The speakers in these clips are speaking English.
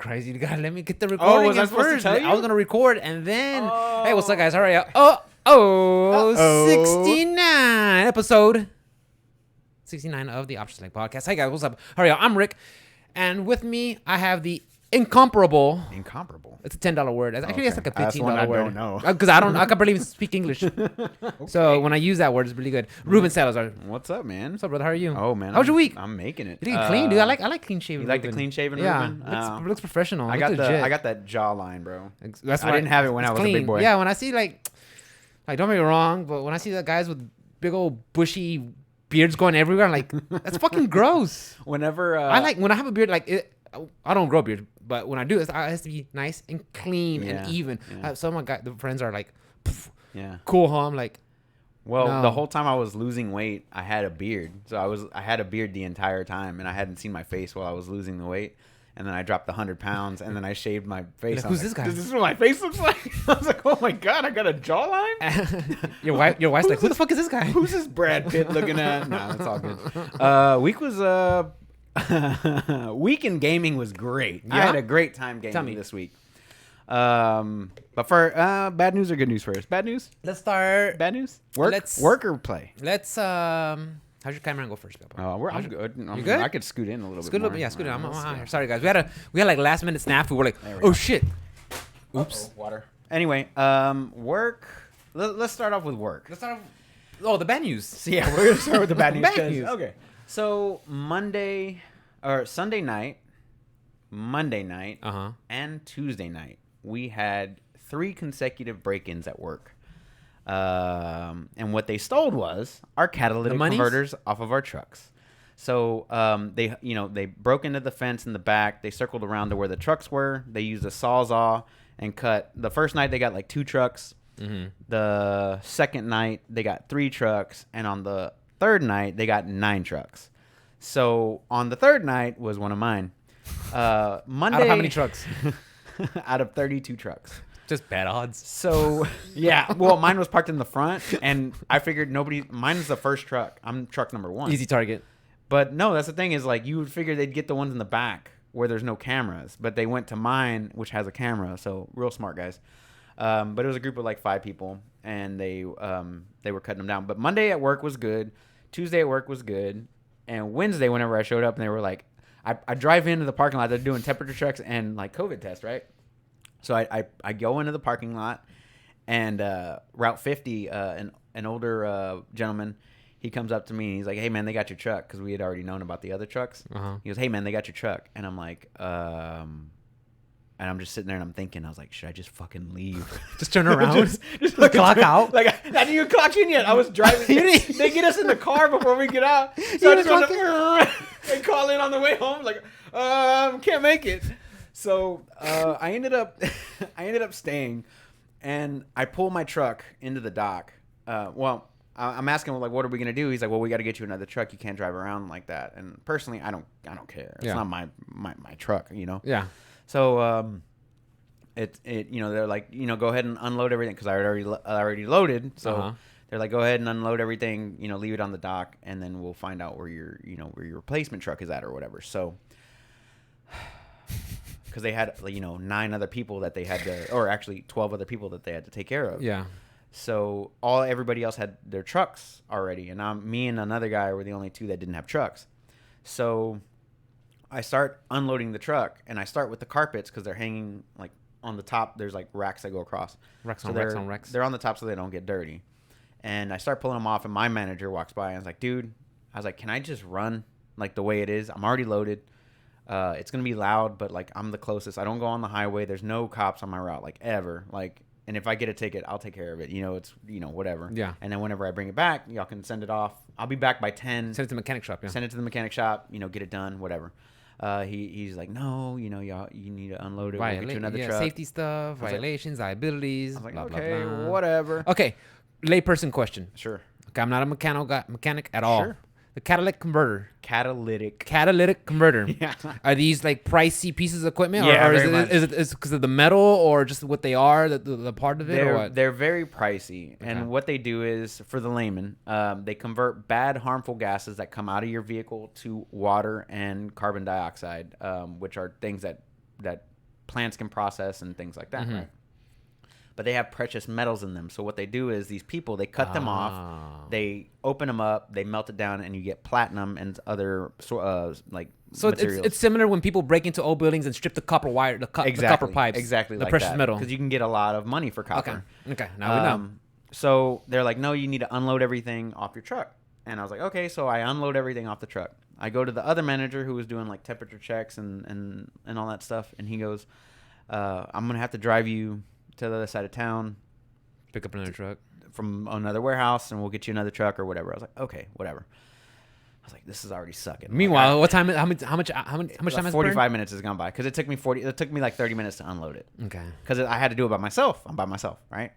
Christ, you gotta let me get the recording was I supposed to first. tell you? I was gonna record and then. Oh. Hey, what's up, guys? Hurry up. 69 episode 69 of the Option Select Podcast. Hey guys, what's up? Hurry up. I'm Rick, and with me I have the incomparable. It's a $10 word. Actually, it's like a $15 word. I don't know because I can barely even speak English. Okay. So when I use that word, it's really good. Ruben Salazar. What's up, man? What's up, brother? How are you? Oh man, how's your week? I'm making it. You look clean, dude. I like clean shaven. You like the clean shaven, Ruben? Yeah, looks professional. I got that jawline, bro. That's I didn't have it when I was clean. a big boy. Yeah, when I see like don't get me wrong, but when I see the guys with big old bushy beards going everywhere, I'm like, that's fucking gross. Whenever when I have a beard, I don't grow a beard, but when I do, it has to be nice and clean and even. Yeah. Some of the friends are like, cool, huh? I'm like, well, no. The whole time I was losing weight, I had a beard. So I had a beard the entire time, and I hadn't seen my face while I was losing the weight. And then I dropped 100 pounds, and then I shaved my face. Like, who's this guy? This is what my face looks like. I was like, oh my god, I got a jawline. Your wife's like, who the fuck is this guy? Who's this Brad Pitt looking at? Nah, that's all good. Week in gaming was great. Yeah? I had a great time gaming this week. But for bad news or good news first? Bad news. Let's start. Bad news. Work or play. Let's how's your camera go first, Pepper? I'm good. You good? I could scoot in a little bit. Scoot more. Yeah, scoot in. I'm sorry, guys. We had like last minute snafu. We're like, oh shit. Oops. Water. Anyway, work. Let's start off with work. Let's start off. Oh, the bad news. So, yeah, we're gonna start with the bad news. Bad news. Okay. So Sunday night, Monday night, and Tuesday night, we had 3 consecutive break-ins at work. And what they stole was our catalytic converters off of our trucks. So they broke into the fence in the back. They circled around to where the trucks were. They used a sawzall and cut. The first night they got like 2 trucks. Mm-hmm. The second night they got 3 trucks, and on the third night they got 9 trucks. So on the third night was one of mine. Monday. Out of how many trucks? Out of 32 trucks. Just bad odds. So, yeah. Well, mine was parked in the front, and I figured mine is the first truck. I'm truck number 1. Easy target. But no, that's the thing is, like, you would figure they'd get the ones in the back where there's no cameras. But they went to mine, which has a camera. So, real smart guys. But it was a group of like 5 people, and they were cutting them down. But Monday at work was good. Tuesday at work was good. And Wednesday, whenever I showed up, and they were like, I drive into the parking lot. They're doing temperature checks and like COVID tests, right? So I go into the parking lot, and Route 50, an older gentleman, he comes up to me and he's like, "Hey man, they got your truck," because we had already known about the other trucks. He goes, "Hey man, they got your truck," and I'm like, and I'm just sitting there and I'm thinking, I was like, should I just fucking leave? Just turn around, just clock out. Like I didn't even clock in yet. I was driving. They get us in the car before we get out, so I just want to and call in on the way home. Like, can't make it. So I ended up staying, and I pull my truck into the dock. I'm asking him, like, what are we gonna do? He's like, well, we got to get you another truck. You can't drive around like that. And personally, I don't care. It's not my truck, you know. Yeah. So they're like, go ahead and unload everything, because I already loaded. So they're like, go ahead and unload everything. Leave it on the dock, and then we'll find out where your replacement truck is at or whatever. So. Because they had 9 other people that they had to, or actually 12 other people that they had to take care of. Yeah. So everybody else had their trucks already, and me and another guy were the only 2 that didn't have trucks. So I start unloading the truck, and I start with the carpets because they're hanging like on the top. There's like racks that go across. Racks on racks. They're on the top so they don't get dirty. And I start pulling them off, and my manager walks by, and I was like, dude, can I just run like the way it is? I'm already loaded. It's gonna be loud, but like I'm the closest. I don't go on the highway. There's no cops on my route, like ever. Like, and if I get a ticket, I'll take care of it. It's whatever. Yeah. And then whenever I bring it back, y'all can send it off. I'll be back by 10. Send it to the mechanic shop. Yeah. Send it to the mechanic shop. Get it done. Whatever. He's like, no, y'all, you need to unload it. We'll get you another truck. Safety stuff, violations, liabilities. I was like, blah, okay, blah, blah. whatever. Okay, layperson question. Sure. Okay, I'm not a mechanic at all. Sure. The catalytic converter. Catalytic converter. Yeah. Are these like pricey pieces of equipment? Yeah, or is it because of the metal, or just what they are, the part of it, or what? They're very pricey. Okay. And what they do is, for the layman, they convert bad, harmful gases that come out of your vehicle to water and carbon dioxide, which are things that plants can process and things like that, right? But they have precious metals in them. So what they do is these people, they cut them off, they open them up, they melt it down, and you get platinum and other like materials. It's similar when people break into old buildings and strip the copper wire, the copper pipes, exactly, the like precious that, metal, because you can get a lot of money for copper. Okay, now we know. So they're like, no, you need to unload everything off your truck. And I was like, okay, so I unload everything off the truck. I go to the other manager who was doing like temperature checks and all that stuff, and he goes, I'm gonna have to drive you to the other side of town, pick up another truck from another warehouse, and we'll get you another truck or whatever. I was like, okay, whatever. I was like, this is already sucking. Meanwhile, what time? How much time has 45 minutes has gone by because it took me like 30 minutes to unload it. Okay. Because I had to do it by myself. I'm by myself, right?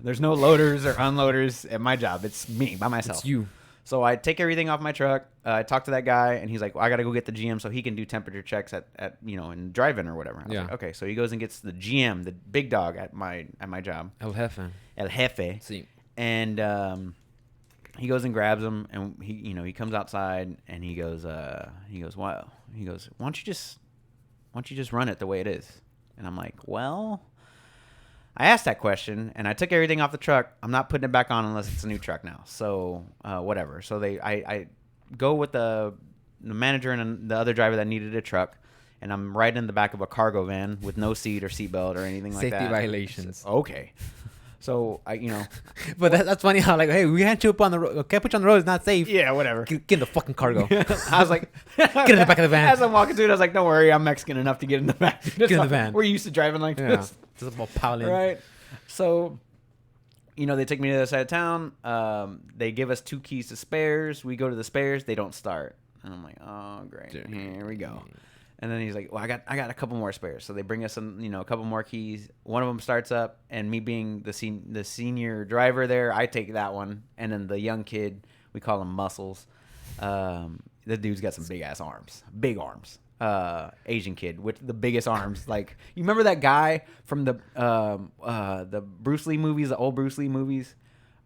There's no loaders or unloaders at my job. It's me by myself. It's you. So I take everything off my truck. I talk to that guy, and he's like, well, I got to go get the GM so he can do temperature checks at in drive-in or whatever. I was like, okay. So he goes and gets the GM, the big dog at my job. El Jefe. Sí. And he goes and grabs him, and he comes outside, and he goes, wow. He goes, why don't you just run it the way it is? And I'm like, well, I asked that question, and I took everything off the truck. I'm not putting it back on unless it's a new truck now. So whatever. So I go with the manager and the other driver that needed a truck, and I'm right in the back of a cargo van with no seat or seatbelt or anything like that. Safety violations. Okay. So but that's funny how like, hey, we can't put you on the road. Can't put you on the road. It's not safe. Yeah, whatever. Get in the fucking cargo. I was like, get in the back of the van. As I'm walking through it, I was like, don't worry, I'm Mexican enough to get in the back. Get in the van. We're used to driving like this. Just about piling. Right. So, they take me to the other side of town. They give us 2 keys to spares. We go to the spares. They don't start. And I'm like, oh, great. Here we go. And then he's like, well, I got a couple more spares. So they bring us a couple more keys. One of them starts up, and me being the senior driver there, I take that one. And then the young kid, we call him Muscles. The dude's got some big ass arms, big arms. Asian kid with the biggest arms. Like, you remember that guy from the Bruce Lee movies, the old Bruce Lee movies?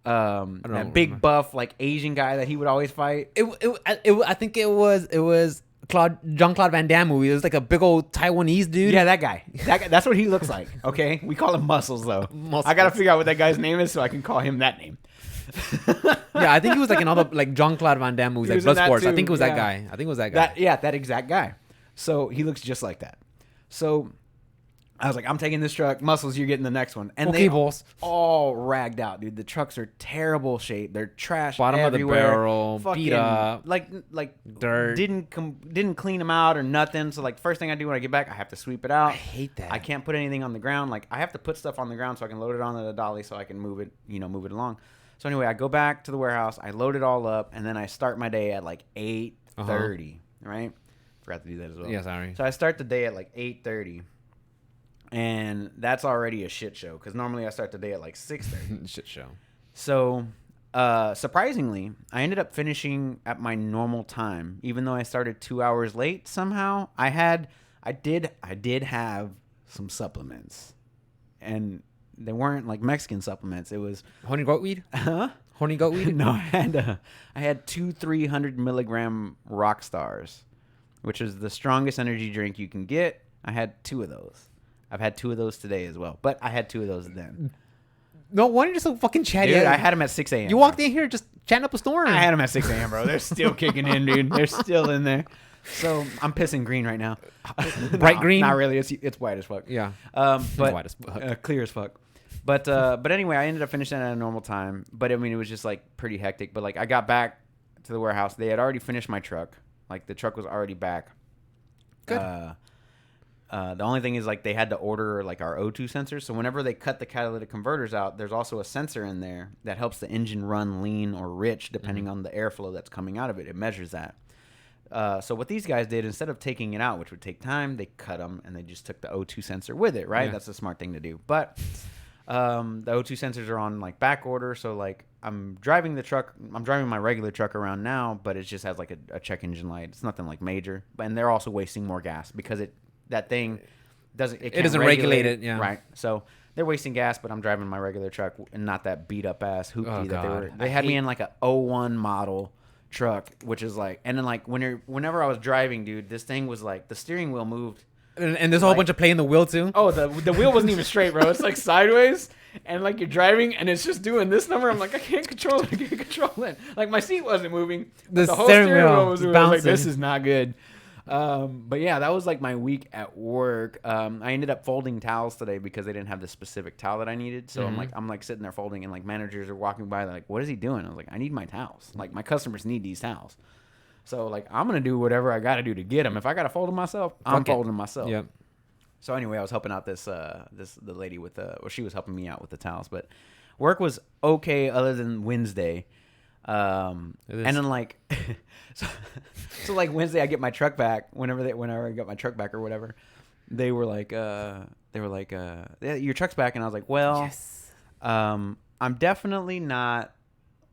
That big buff like Asian guy that he would always fight. I think it was Jean-Claude Van Damme movie. It was like a big old Taiwanese dude. Yeah, that guy. That's what he looks like. Okay, we call him Muscles though. Muscles. I gotta figure out what that guy's name is so I can call him that name. Yeah, I think he was like in all the like Jean-Claude Van Damme movies, like Bloodsport. I think it was that guy. That exact guy. So he looks just like that. So I was like, I'm taking this truck. Muscles, you're getting the next one. And they all ragged out, dude. The trucks are terrible shape. They're trash bottom everywhere. Of the barrel, fucking beat up, like dirt. Didn't clean them out or nothing. So like first thing I do when I get back, I have to sweep it out. I hate that. I can't put anything on the ground. Like I have to put stuff on the ground so I can load it onto the dolly so I can move it along. So anyway, I go back to the warehouse. I load it all up, and then I start my day at like 8:30. Right. Forgot to do that as well. Yeah, sorry. So I start the day at like 8:30, and that's already a shit show because normally I start the day at like 6:30. Shit show. So surprisingly, I ended up finishing at my normal time, even though I started 2 hours late. Somehow, I did have some supplements, and they weren't like Mexican supplements. It was horny goat weed. Huh? Horny goat weed? No, I had 2 300 milligram rock stars, which is the strongest energy drink you can get. I had 2 of those. I've had 2 of those today as well, but I had 2 of those then. No wonder you're so fucking chatty. Dude, I had them at 6 a.m. You walked in here just chatting up a storm. I had them at 6 a.m., bro. They're still kicking in, dude. They're still in there. So I'm pissing green right now. Bright green? Not really. It's white as fuck. Yeah. But white as fuck. Clear as fuck. But anyway, I ended up finishing at a normal time. But I mean, it was just like pretty hectic. But like I got back to the warehouse. They had already finished my truck. Like the truck was already back. Good. The only thing is like they had to order like our O2 sensor. So whenever they cut the catalytic converters out, there's also a sensor in there that helps the engine run lean or rich depending on the airflow that's coming out of it. It measures that. So what these guys did, instead of taking it out, which would take time, they cut them and they just took the O2 sensor with it, right? Yeah. That's a smart thing to do. But the O2 sensors are on like back order. So like I'm driving my regular truck around now, but it just has like a check engine light. It's nothing like major. And they're also wasting more gas because that thing doesn't regulate it. Yeah. Right. So they're wasting gas, but I'm driving my regular truck and not that beat up ass hoopty that they had me in like a 01 model truck, which is like, and then like whenever I was driving, dude, this thing was like the steering wheel moved And there's a whole bunch of playing the wheel too. Oh, the wheel wasn't even straight, bro. It's like sideways, and like you're driving, and it's just doing this number. I'm like, I can't control it. Like my seat wasn't moving. The whole steering wheel was moving. I was like, this is not good. But yeah, that was like my week at work. I ended up folding towels today because they didn't have the specific towel that I needed. So I'm like sitting there folding, and like managers are walking by. They're like, what is he doing? I was like, I need my towels. Like my customers need these towels. So like I'm gonna do whatever I got to do to get them. If I got to fold them myself, I'm folding them myself. Yep. So anyway, I was helping out the lady with she was helping me out with the towels, but work was okay other than Wednesday. And then like so like Wednesday I get my truck back whenever I got my truck back or whatever. They were like yeah, your truck's back, and I was like, well, yes. I'm definitely not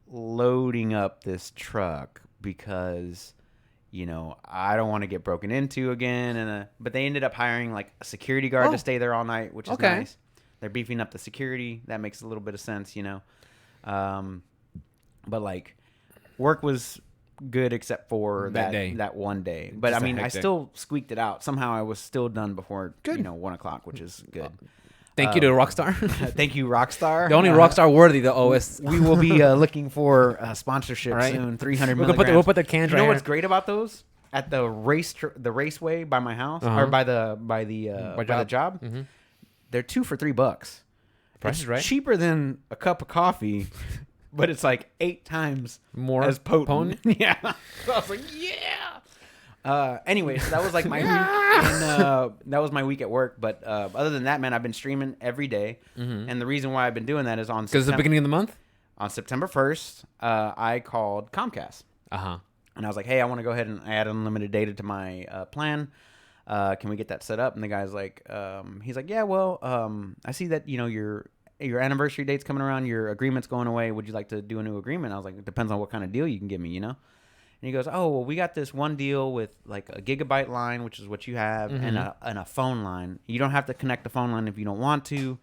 loading up this truck because I don't want to get broken into again. But they ended up hiring like a security guard to stay there all night, which is nice. They're beefing up the security. That makes a little bit of sense, But like work was good except for that one day. But I mean, I still squeaked it out. Somehow I was still done before 1:00, which is good. Thank you to Rockstar. Thank you, Rockstar. The only Rockstar worthy the OS. We will be looking for sponsorship soon. 300 milligrams. We'll put the cans. You know what's great about those? At the raceway by my house or by the job, they're 2 for $3. Price is right. Cheaper than a cup of coffee, but it's like 8 times more as potent. Yeah. So I was like, yeah. Anyway, so that was like my week. That was my week at work. But other than that, man, I've been streaming every day. And the reason why I've been doing that is because it's the beginning of the month. On September 1st, I called Comcast. And I was like, hey, I want to go ahead and add unlimited data to my plan. Can we get that set up? And the guy's like, he's like, yeah, well, I see that your anniversary date's coming around. Your agreement's going away. Would you like to do a new agreement? I was like, it depends on what kind of deal you can give me, And he goes, oh, well, we got this one deal with like a gigabyte line, which is what you have, and a phone line. You don't have to connect the phone line if you don't want to,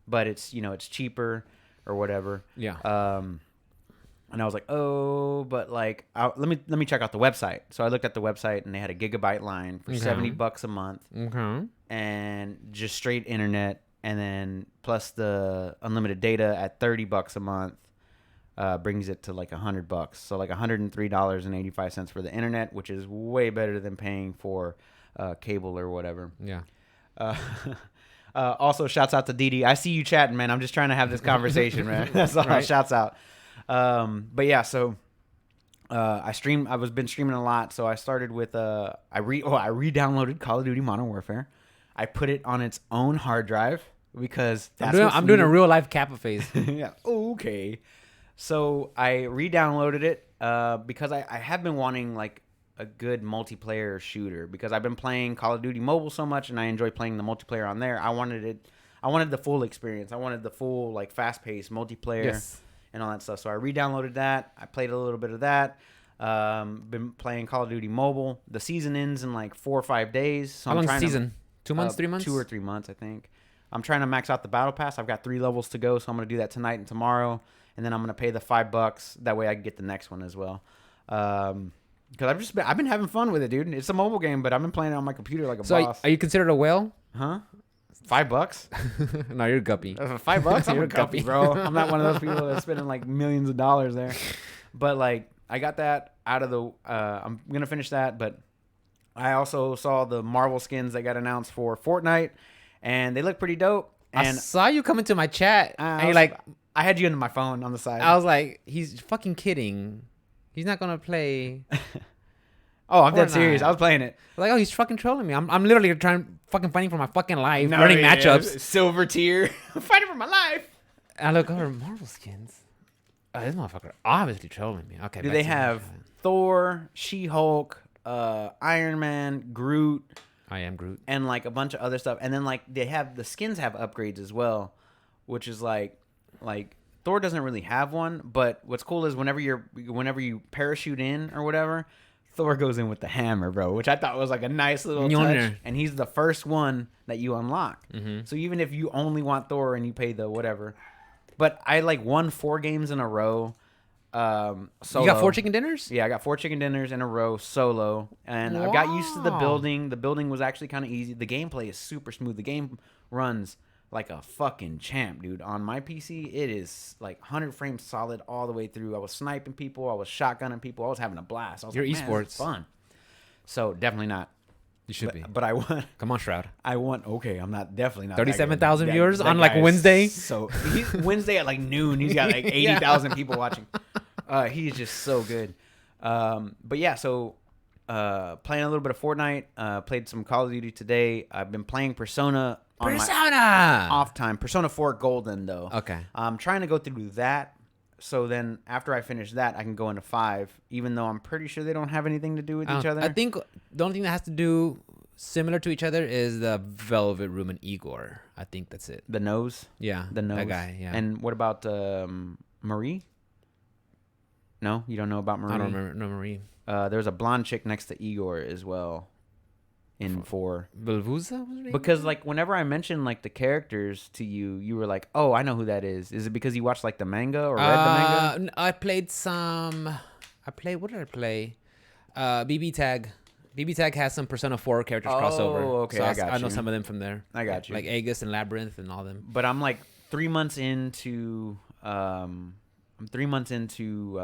but it's it's cheaper or whatever. Yeah. And I was like, oh, but like, let me check out the website. So I looked at the website, and they had a gigabyte line for $70 a month, and just straight internet, and then plus the unlimited data at $30 a month. Brings it to like $100, so like $103.85 for the internet, which is way better than paying for cable or whatever. Yeah. Also, shouts out to Didi. I see you chatting, man. I'm just trying to have this conversation, man. That's all. Right. Shouts out. But yeah, so I been streaming a lot. So I started with I re-downloaded Call of Duty Modern Warfare. I put it on its own hard drive because I'm doing a real life Kappa phase. Yeah. Okay. So I re-downloaded it because I have been wanting like a good multiplayer shooter because I've been playing Call of Duty Mobile so much and I enjoy playing the multiplayer on there. I wanted the full experience. I wanted the full like fast-paced multiplayer and all that stuff. So I re-downloaded that. I played a little bit of that. Been playing Call of Duty Mobile. The season ends in like 4 or 5 days. So How long is the season? 2 months, 3 months? 2 or 3 months, I think. I'm trying to max out the battle pass. I've got 3 levels to go, so I'm going to do that tonight and tomorrow. And then I'm gonna pay the $5. That way I can get the next one as well. Because I've been having fun with it, dude. It's a mobile game, but I've been playing it on my computer like a boss. Are you considered a whale? Huh? $5? No, you're a guppy. $5? I'm a guppy, bro. I'm not one of those people that's spending like millions of dollars there. But like, I got that out of the. I'm gonna finish that, but I also saw the Marvel skins that got announced for Fortnite, and they look pretty dope. And I saw you come into my chat, and you're like. I had you into my phone on the side. I was like, he's fucking kidding. He's not gonna play. Oh, I'm dead serious. I was playing it. Like, oh, he's fucking trolling me. I'm literally fighting for my fucking life, learning matchups. Silver tier, fighting for my life. I look over Marvel skins. Oh, this motherfucker obviously trolling me. Okay. Do they have Thor, She-Hulk, Iron Man, Groot? I am Groot, and like a bunch of other stuff. And then like they have the skins have upgrades as well, which is like Thor doesn't really have one, but what's cool is whenever you parachute in or whatever, Thor goes in with the hammer, bro, which I thought was like a nice little touch. And he's the first one that you unlock. So even if you only want Thor and you pay the whatever, but I like won 4 games in a row Solo. You got 4 chicken dinners? Yeah, I got 4 chicken dinners in a row solo, and I got used to the building. The building was actually kind of easy. The gameplay is super smooth. The game runs like a fucking champ, dude. On my PC, it is like 100 frames solid all the way through. I was sniping people. I was shotgunning people. I was having a blast. I was Your like, esports. this is fun. So definitely not. You should be. But I want. Come on, Shroud. Okay, I'm not definitely not. 37,000 viewers on like Wednesday. So Wednesday at like noon, he's got like 80,000 people watching. He's just so good. But yeah, so playing a little bit of Fortnite. Played some Call of Duty today. I've been playing Persona on my off time. Persona 4 Golden though. Okay. I'm trying to go through that. So then after I finish that, I can go into 5, even though I'm pretty sure they don't have anything to do with each other. I think the only thing that has to do similar to each other is the Velvet Room and Igor. I think that's it. The nose? Yeah. The nose. That guy, yeah. And what about Marie? No? You don't know about Marie? I don't remember. No, Marie. There's a blonde chick next to Igor as well in 4. Belvuza? Because like whenever I mentioned like the characters to you, you were like, "Oh, I know who that is." Is it because you watched like the manga or read the manga? I played what did I play? BB Tag. BB Tag has some Persona 4 characters crossover. Oh, okay, so I know some of them from there. I got you. Like Aegis and Labyrinth and all them. But I'm like 3 months into I'm 3 months into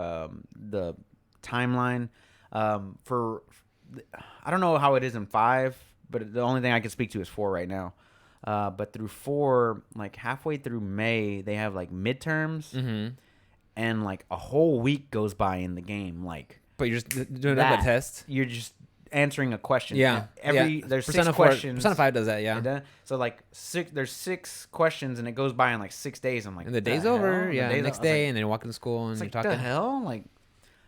the timeline I don't know how it is in 5, but the only thing I can speak to is 4 right now. But through 4, like halfway through May, they have like midterms, and like a whole week goes by in the game. Like, but you're just doing a test. You're just answering a question. Yeah. There's Persona 6 4, questions. Persona 5 does that. Yeah. So like there's 6 questions, and it goes by in like 6 days. I'm like, and the day's over. Hell? Yeah. The next day, and then you're walking to school and you're like, talking. The hell, like.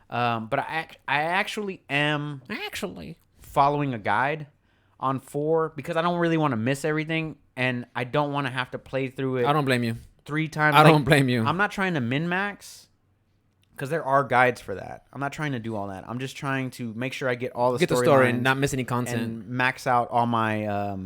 But I actually am following a guide on 4 because I don't really want to miss everything, and I don't want to have to play through it. I don't blame you. 3 times. I don't blame you. I'm not trying to min-max because there are guides for that. I'm not trying to do all that. I'm just trying to make sure I get all the story and not miss any content and max out all my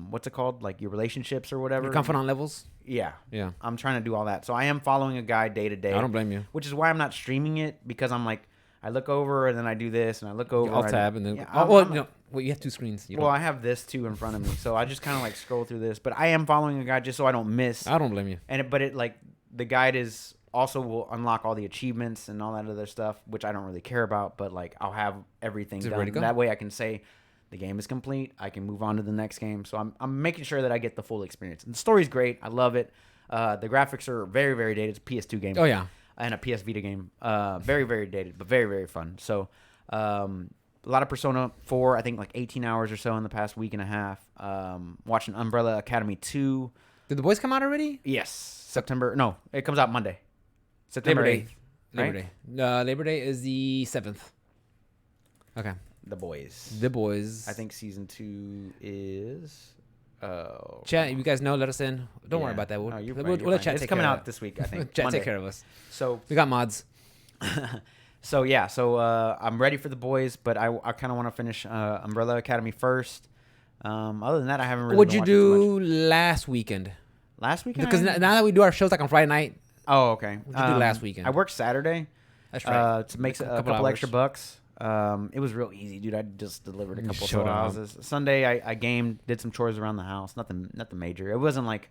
what's it called, like your relationships or whatever. Your confidant levels. Yeah. Yeah. I'm trying to do all that. So I am following a guide day to day. I don't blame you. Which is why I'm not streaming it, because I'm like, I look over and then I do this and I look over. Alt tab and then. Yeah, you have 2 screens. I have this too in front of me. So I just kind of like scroll through this. But I am following a guide just so I don't miss. I don't blame you. But the guide is also will unlock all the achievements and all that other stuff, which I don't really care about. But like I'll have everything done. That way I can say, the game is complete. I can move on to the next game. So I'm making sure that I get the full experience. And the story's great. I love it. The graphics are very, very dated. It's a PS2 game. Oh, yeah. And a PS Vita game. Very, very dated, but very, very fun. So a lot of Persona 4, I think like 18 hours or so in the past week and a half. Watching Umbrella Academy 2. Did the boys come out already? Yes. No, it comes out Monday. September 8th. Labor Day. Labor Day is the 7th. Okay. The Boys. I think season 2 is. Oh. Chat, if you guys know, let us in. Don't worry about that. We'll let chat. It's coming out this week, I think. Chat take care of us. So we got mods. So yeah, I'm ready for The Boys, but I kind of want to finish Umbrella Academy first. Other than that, I haven't really. What'd you do last weekend? Last weekend? Because now that we do our shows like on Friday night. Oh, okay. What'd you do last weekend? I worked Saturday. That's right. To make a couple extra bucks. It was real easy, dude. I just delivered a couple soda houses. Sunday, I gamed, did some chores around the house. Nothing major. It wasn't like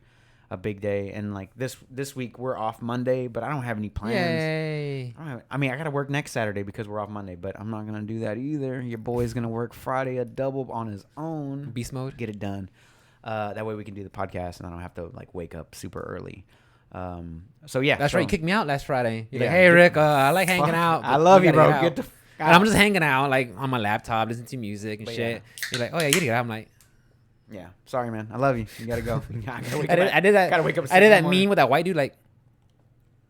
a big day. And like this week, we're off Monday, but I don't have any plans. Yay! I mean, I got to work next Saturday because we're off Monday, but I'm not gonna do that either. Your boy's gonna work Friday a double on his own. Beast mode. Get it done. That way we can do the podcast, and I don't have to like wake up super early. So yeah, that's right. You kicked me out last Friday. You're like, hey Rick, I like hanging out. I love you, bro. Get the. And I'm just hanging out like on my laptop, listening to music and shit. Yeah. You're like, oh yeah, you gotta get out. I'm like, yeah, sorry, man. I love you. You gotta go. I did that. Gotta wake up. I did that meme with that white dude. Like,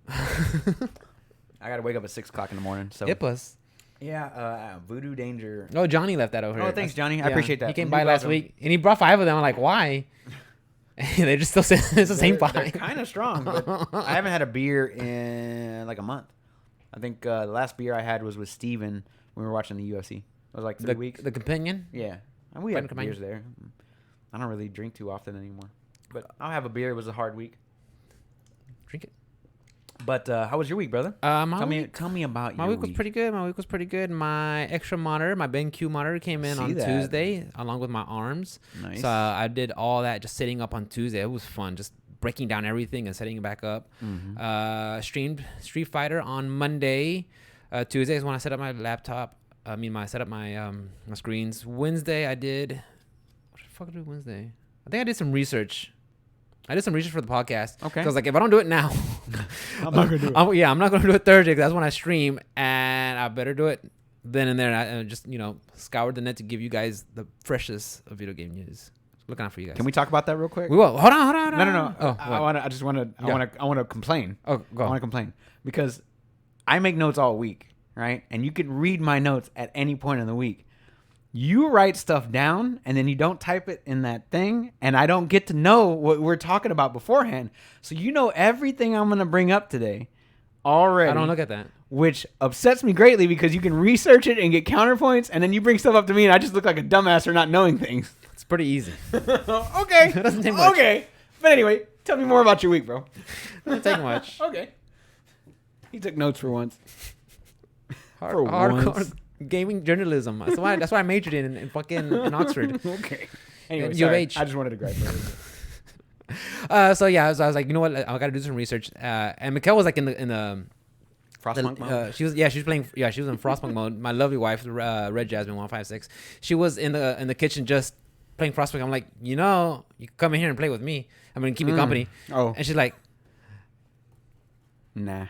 I gotta wake up at 6 o'clock in the morning. So hip us. Yeah, Voodoo Danger. Oh, Johnny left that over here. Oh, thanks, Johnny. I appreciate that. He came by last week and he brought 5 of them. I'm like, why? They're just still it's the same 5. They're kind of strong. But I haven't had a beer in like a month. I think the last beer I had was with Steven when we were watching the UFC. It was like 3 weeks. The companion? Yeah. And we had beers there. I don't really drink too often anymore. But I'll have a beer. It was a hard week. Drink it. But how was your week, brother? Tell me about my your week. Was pretty good. My week was pretty good. My extra monitor, my BenQ monitor, came in on Tuesday along with my arms. Nice. So I did all that just sitting up on Tuesday. It was fun, just breaking down everything and setting it back up. Mm-hmm. Streamed Street Fighter on Monday. Tuesday is when I set up my laptop. I set up my screens. Wednesday I did. What the fuck did I do Wednesday? I think I did some research. I did some research for the podcast. Okay. Because if I don't do it now, I'm not gonna do it. I'm not gonna do it Thursday because that's when I stream, and I better do it then and there. And I just scoured the net to give you guys the freshest of video game news. Looking out for you guys. Can we talk about that real quick? We will. Hold on. No. Oh, I want to complain. Oh, go. I want to complain because I make notes all week, right? And you can read my notes at any point in the week. You write stuff down and then you don't type it in that thing, and I don't get to know what we're talking about beforehand. So you know everything I'm going to bring up today already. I don't look at that. Which upsets me greatly because you can research it and get counterpoints, and then you bring stuff up to me and I just look like a dumbass for not knowing things. It's pretty easy. Okay. It doesn't take much. Okay. But anyway, tell me more about your week, bro. It doesn't take much. Okay. He took notes for once. Hardcore gaming journalism. That's why I majored in Oxford. Okay. Anyway, sorry. I just wanted to grab it. So I was like, you know what? I got to do some research. And Mikkel was like in the Frostpunk mode. She was playing. Yeah, she was in Frostpunk mode. My lovely wife, Red Jasmine 156. She was in the kitchen just playing Frostpunk. I'm like, you can come in here and play with me. I'm gonna keep you company. Oh. And she's like, nah,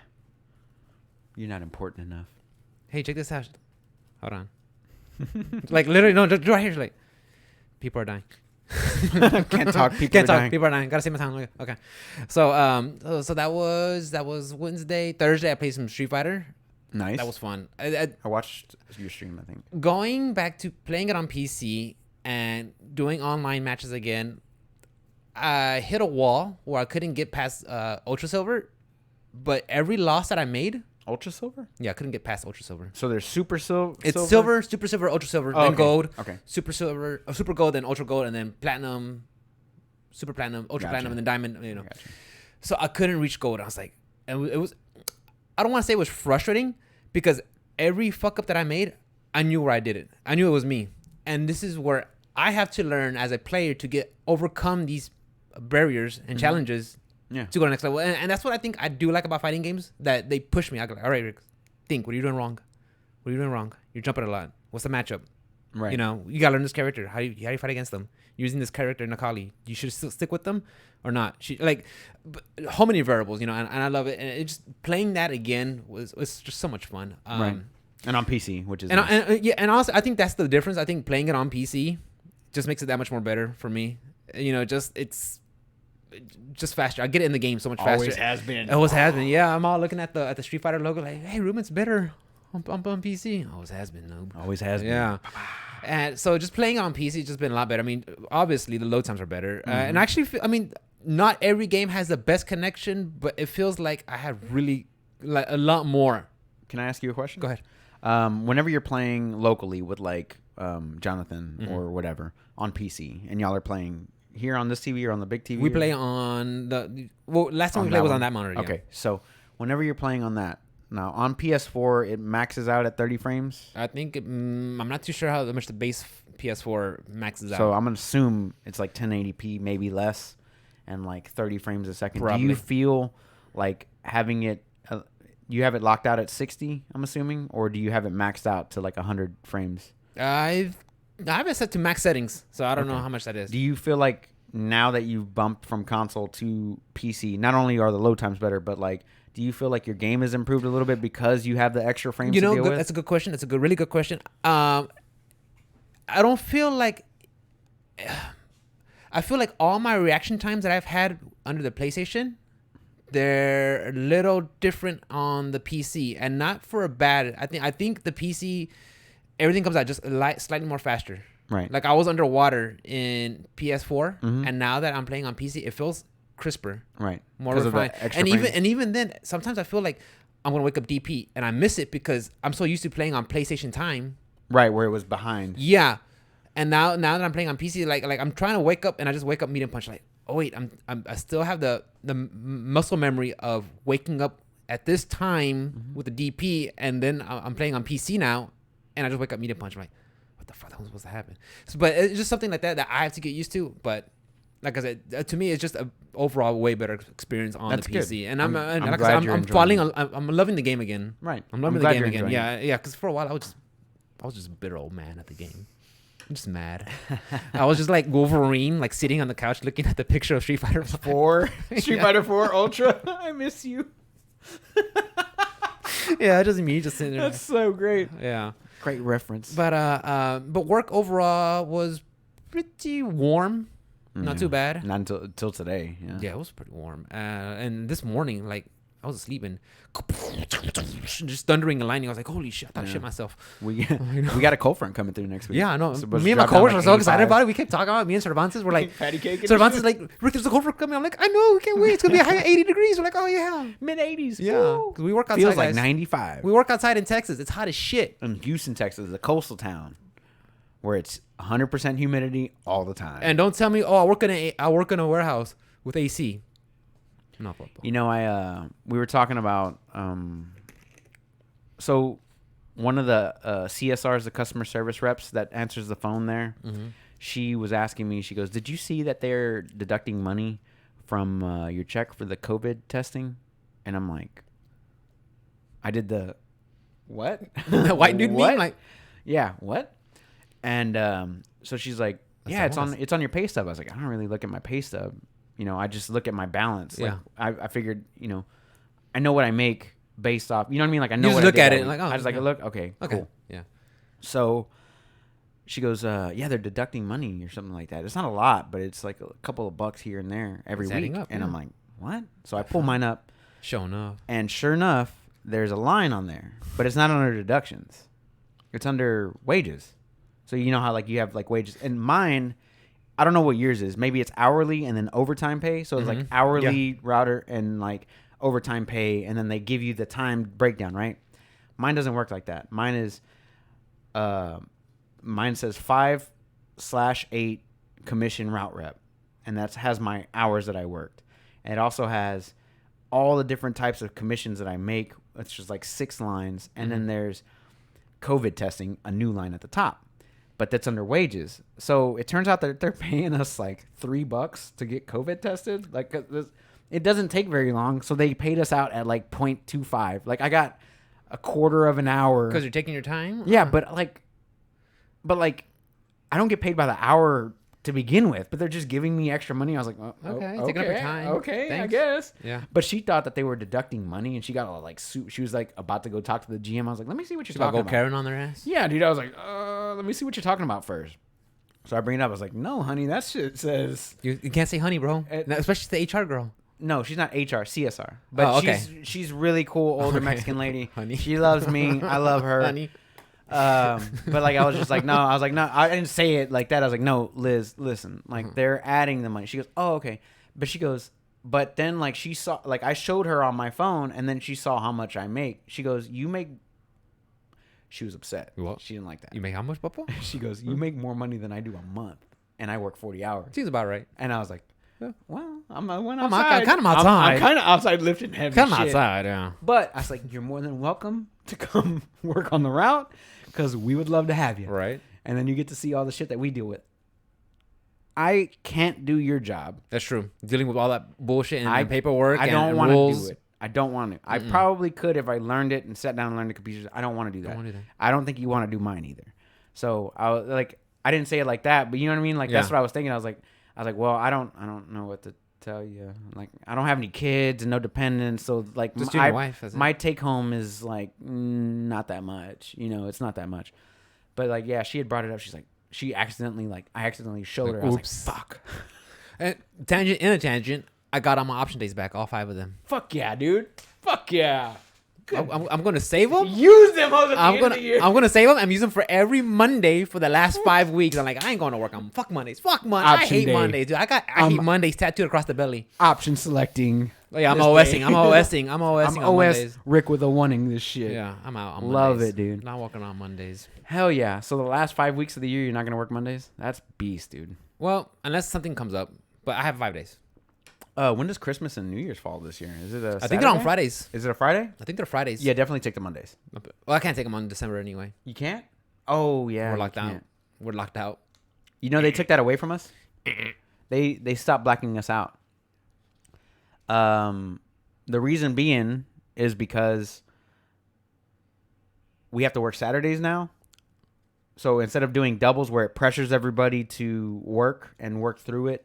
you're not important enough. Hey, check this out. Hold on. Like literally, no, just right here. She's like, people are dying. Can't talk. People are dying. Gotta save my time. Okay. So that was Wednesday. Thursday I played some Street Fighter. Nice. That was fun. I watched your stream, I think. Going back to playing it on PC and doing online matches again, I hit a wall where I couldn't get past Ultra Silver, but every loss that I made. Ultra Silver? Yeah, I couldn't get past Ultra Silver. So there's Super Silver? It's Silver, Super Silver, Ultra Silver, then okay. Gold. Okay. Super Silver, Super Gold, then Ultra Gold, and then Platinum, Super Platinum, Ultra Platinum, and then Diamond. Gotcha. So I couldn't reach Gold. I was like, and it was. I don't want to say it was frustrating because every fuck up that I made, I knew where I did it. I knew it was me, and this is where I have to learn as a player to overcome these barriers and challenges. Yeah. To go to the next level. And that's what I think I do like about fighting games, that they push me. I go like, all right, Rick, think, what are you doing wrong? What are you doing wrong? You're jumping a lot. What's the matchup? Right. You got to learn this character. How do you fight against them? You're using this character, Nakali. You should still stick with them or not? How many variables, and I love it. And it just playing that again was just so much fun. Right. And on PC, which is and also I think that's the difference. I think playing it on PC just makes it that much more better for me. Just faster. I get it in the game so much faster. Always has been. Yeah, I'm all looking at the Street Fighter logo like, hey, Ruben's better on PC. Always has been, noob. Always has been. Yeah. And so just playing it on PC has just been a lot better. I mean, obviously the load times are better. And actually, not every game has the best connection, but it feels like I have really a lot more. Can I ask you a question? Go ahead. Whenever you're playing locally with Jonathan or whatever on PC, and y'all are playing here on this TV or on the big TV? We play on last time we played was on that monitor. Yeah. Okay, so whenever you're playing on that, now on PS4 it maxes out at 30 frames. I think I'm not too sure how much the base PS4 maxes out. So I'm gonna assume it's like 1080p, maybe less, and like 30 frames a second. Probably. Do you feel like having it? You have it locked out at 60, I'm assuming, or do you have it maxed out to like 100 frames? I have it set to max settings, so I don't know how much that is. Do you feel like now that you've bumped from console to PC, not only are the load times better, but do you feel like your game has improved a little bit because you have the extra frames to deal with? That's a good question. That's a really good question. I don't feel like... I feel like all my reaction times that I've had under the PlayStation, they're a little different on the PC, and not for a bad... I think the PC... Everything comes out just slightly more faster. Right. Like I was underwater in PS4, and now that I'm playing on PC, it feels crisper. Right. More refined. And even then, sometimes I feel like I'm gonna wake up DP and I miss it because I'm so used to playing on PlayStation time. Right, where it was behind. Yeah. And now that I'm playing on PC, like I'm trying to wake up and I just wake up medium punch. Like, oh wait, I still have the muscle memory of waking up at this time with the DP, and then I'm playing on PC now, and I just wake up Media Punch. I'm like, what the fuck? That was supposed to happen. But it's just something like that I have to get used to. But like I said, to me, it's just an overall way better experience on the PC. Good. And I'm loving the game again. Right. I'm loving the game again. Yeah. Because for a while I was just a bitter old man at the game. I'm just mad. I was just like Wolverine, like sitting on the couch looking at the picture of Street Fighter 4. Street Fighter 4 Ultra. I miss you. Yeah, just me just sitting there. That's so great. Yeah. Great reference. But work overall was pretty warm. Not too bad. Not until today. Yeah, it was pretty warm. And this morning, like, I was asleep and just thundering and lightning. I was like, holy shit, I thought I shit myself. We got a cold front coming through next week. Yeah, I know. Me and my coworkers are so excited about it. We kept talking about it. Me and Cervantes were like, patty cake. Cervantes is like, Rick, there's a cold front coming. I'm like, I know, we can't wait. It's going to be a high 80 degrees. We're like, oh, yeah. Mid-80s. Yeah. Because we work outside, Feels like guys. 95. We work outside in Texas. It's hot as shit. In Houston, Texas, a coastal town where it's 100% humidity all the time. And don't tell me, I work in a warehouse with AC. No, you know, we were talking about so one of the CSRs, the customer service reps that answers the phone there, she was asking me, she goes, did you see that they're deducting money from your check for the COVID testing? And I'm like, I did the what? White dude meme? Like, yeah, what? And so she's like, yeah, it's on your pay stub. I was like, I don't really look at my pay stub. You know, I just look at my balance. Yeah. Like, I figured, you know, I know what I make based off. You know what I mean? Like, I know you what just look I at did it and like, oh, I just like look. Okay, cool. Yeah. So she goes, yeah, they're deducting money or something like that. It's not a lot, but it's like a couple of bucks here and there every week. And I'm like, what? So I pull mine up. Sure enough. And sure enough, there's a line on there, but it's not under deductions. It's under wages. So you know how like you have like wages, and mine, I don't know what yours is. Maybe it's hourly and then overtime pay. So it's like hourly router and like overtime pay, and then they give you the time breakdown, right? Mine doesn't work like that. Mine is, mine says 5/8 commission route rep, and that has my hours that I worked. And it also has all the different types of commissions that I make. It's just like 6 lines, and then there's COVID testing, a new line at the top. But that's under wages. So it turns out that they're paying us like $3 to get COVID tested. Like it doesn't take very long. So they paid us out at like 0.25. Like I got a quarter of an hour. Because you're taking your time? Yeah, but like I don't get paid by the hour to begin with, but they're just giving me extra money. I was like, okay, taking up your time. Okay, thanks. I guess. Yeah. But she thought that they were deducting money, and she got all like, she was like about to go talk to the GM. I was like, let me see what you're talking about. Karen on their ass? Yeah, dude. I was like, let me see what you're talking about first. So I bring it up. I was like, no, honey, that shit says you can't say honey, bro. Especially the HR girl. No, she's not HR, CSR. But she's really cool, older Mexican lady. Honey. She loves me. I love her. Honey. But like I was just like, no, I was like, no, I didn't say it like that. I was like, no, Liz, listen, like they're adding the money. She goes, oh, okay. But she goes, but then like she saw, like I showed her on my phone, and then she saw how much I make. She goes, you make. She was upset. What? She didn't like that. You make how much, Papa? She goes, you make more money than I do a month, and I work 40 hours. Seems about right. And I was like, well, I'm kind of outside. I'm kind of outside lifting heavy shit. Outside, yeah. But I was like, you're more than welcome to come work on the route, because we would love to have you. Right. And then you get to see all the shit that we deal with. I can't do your job. That's true. Dealing with all that bullshit and paperwork. I don't want to do it. I don't want to. I probably could if I learned it and sat down and learned the computers. I don't want to do that. I don't think you want to do mine either. So I was like, I didn't say it like that, but you know what I mean? Like that's what I was thinking. I was like, well, I don't know what to tell you. Like, I don't have any kids and no dependents, so like just your wife. My take home is like not that much. You know, it's not that much. But like, yeah, she had brought it up. She's like, I accidentally showed her. I was like, fuck. And tangent. I got all my option days back, all 5 of them. Fuck yeah, dude. Fuck yeah. I'm going to save them. Use them at the end of the year. I'm going to save them. I'm using them for every Monday for the last 5 weeks. I'm like, I ain't going to work on fuck Mondays. Fuck Mondays. I hate Mondays, dude. I hate Mondays tattooed across the belly. Option selecting. Oh, yeah, I'm OSing. I'm OSing on OS Mondays. Rick with a wanting this shit. Yeah, I'm out on Mondays. Love it, dude. Not working on Mondays. Hell yeah. So the last 5 weeks of the year, you're not going to work Mondays? That's beast, dude. Well, unless something comes up. But I have 5 days. When does Christmas and New Year's fall this year? Is it a Saturday? I think they're on Fridays. Is it a Friday? I think they're Fridays. Yeah, definitely take the Mondays. Well, I can't take them on December anyway. You can't? Oh, yeah. We're locked out. We're locked out. You know, they took that away from us. They stopped blacking us out. The reason being is because we have to work Saturdays now. So instead of doing doubles where it pressures everybody to work and work through it,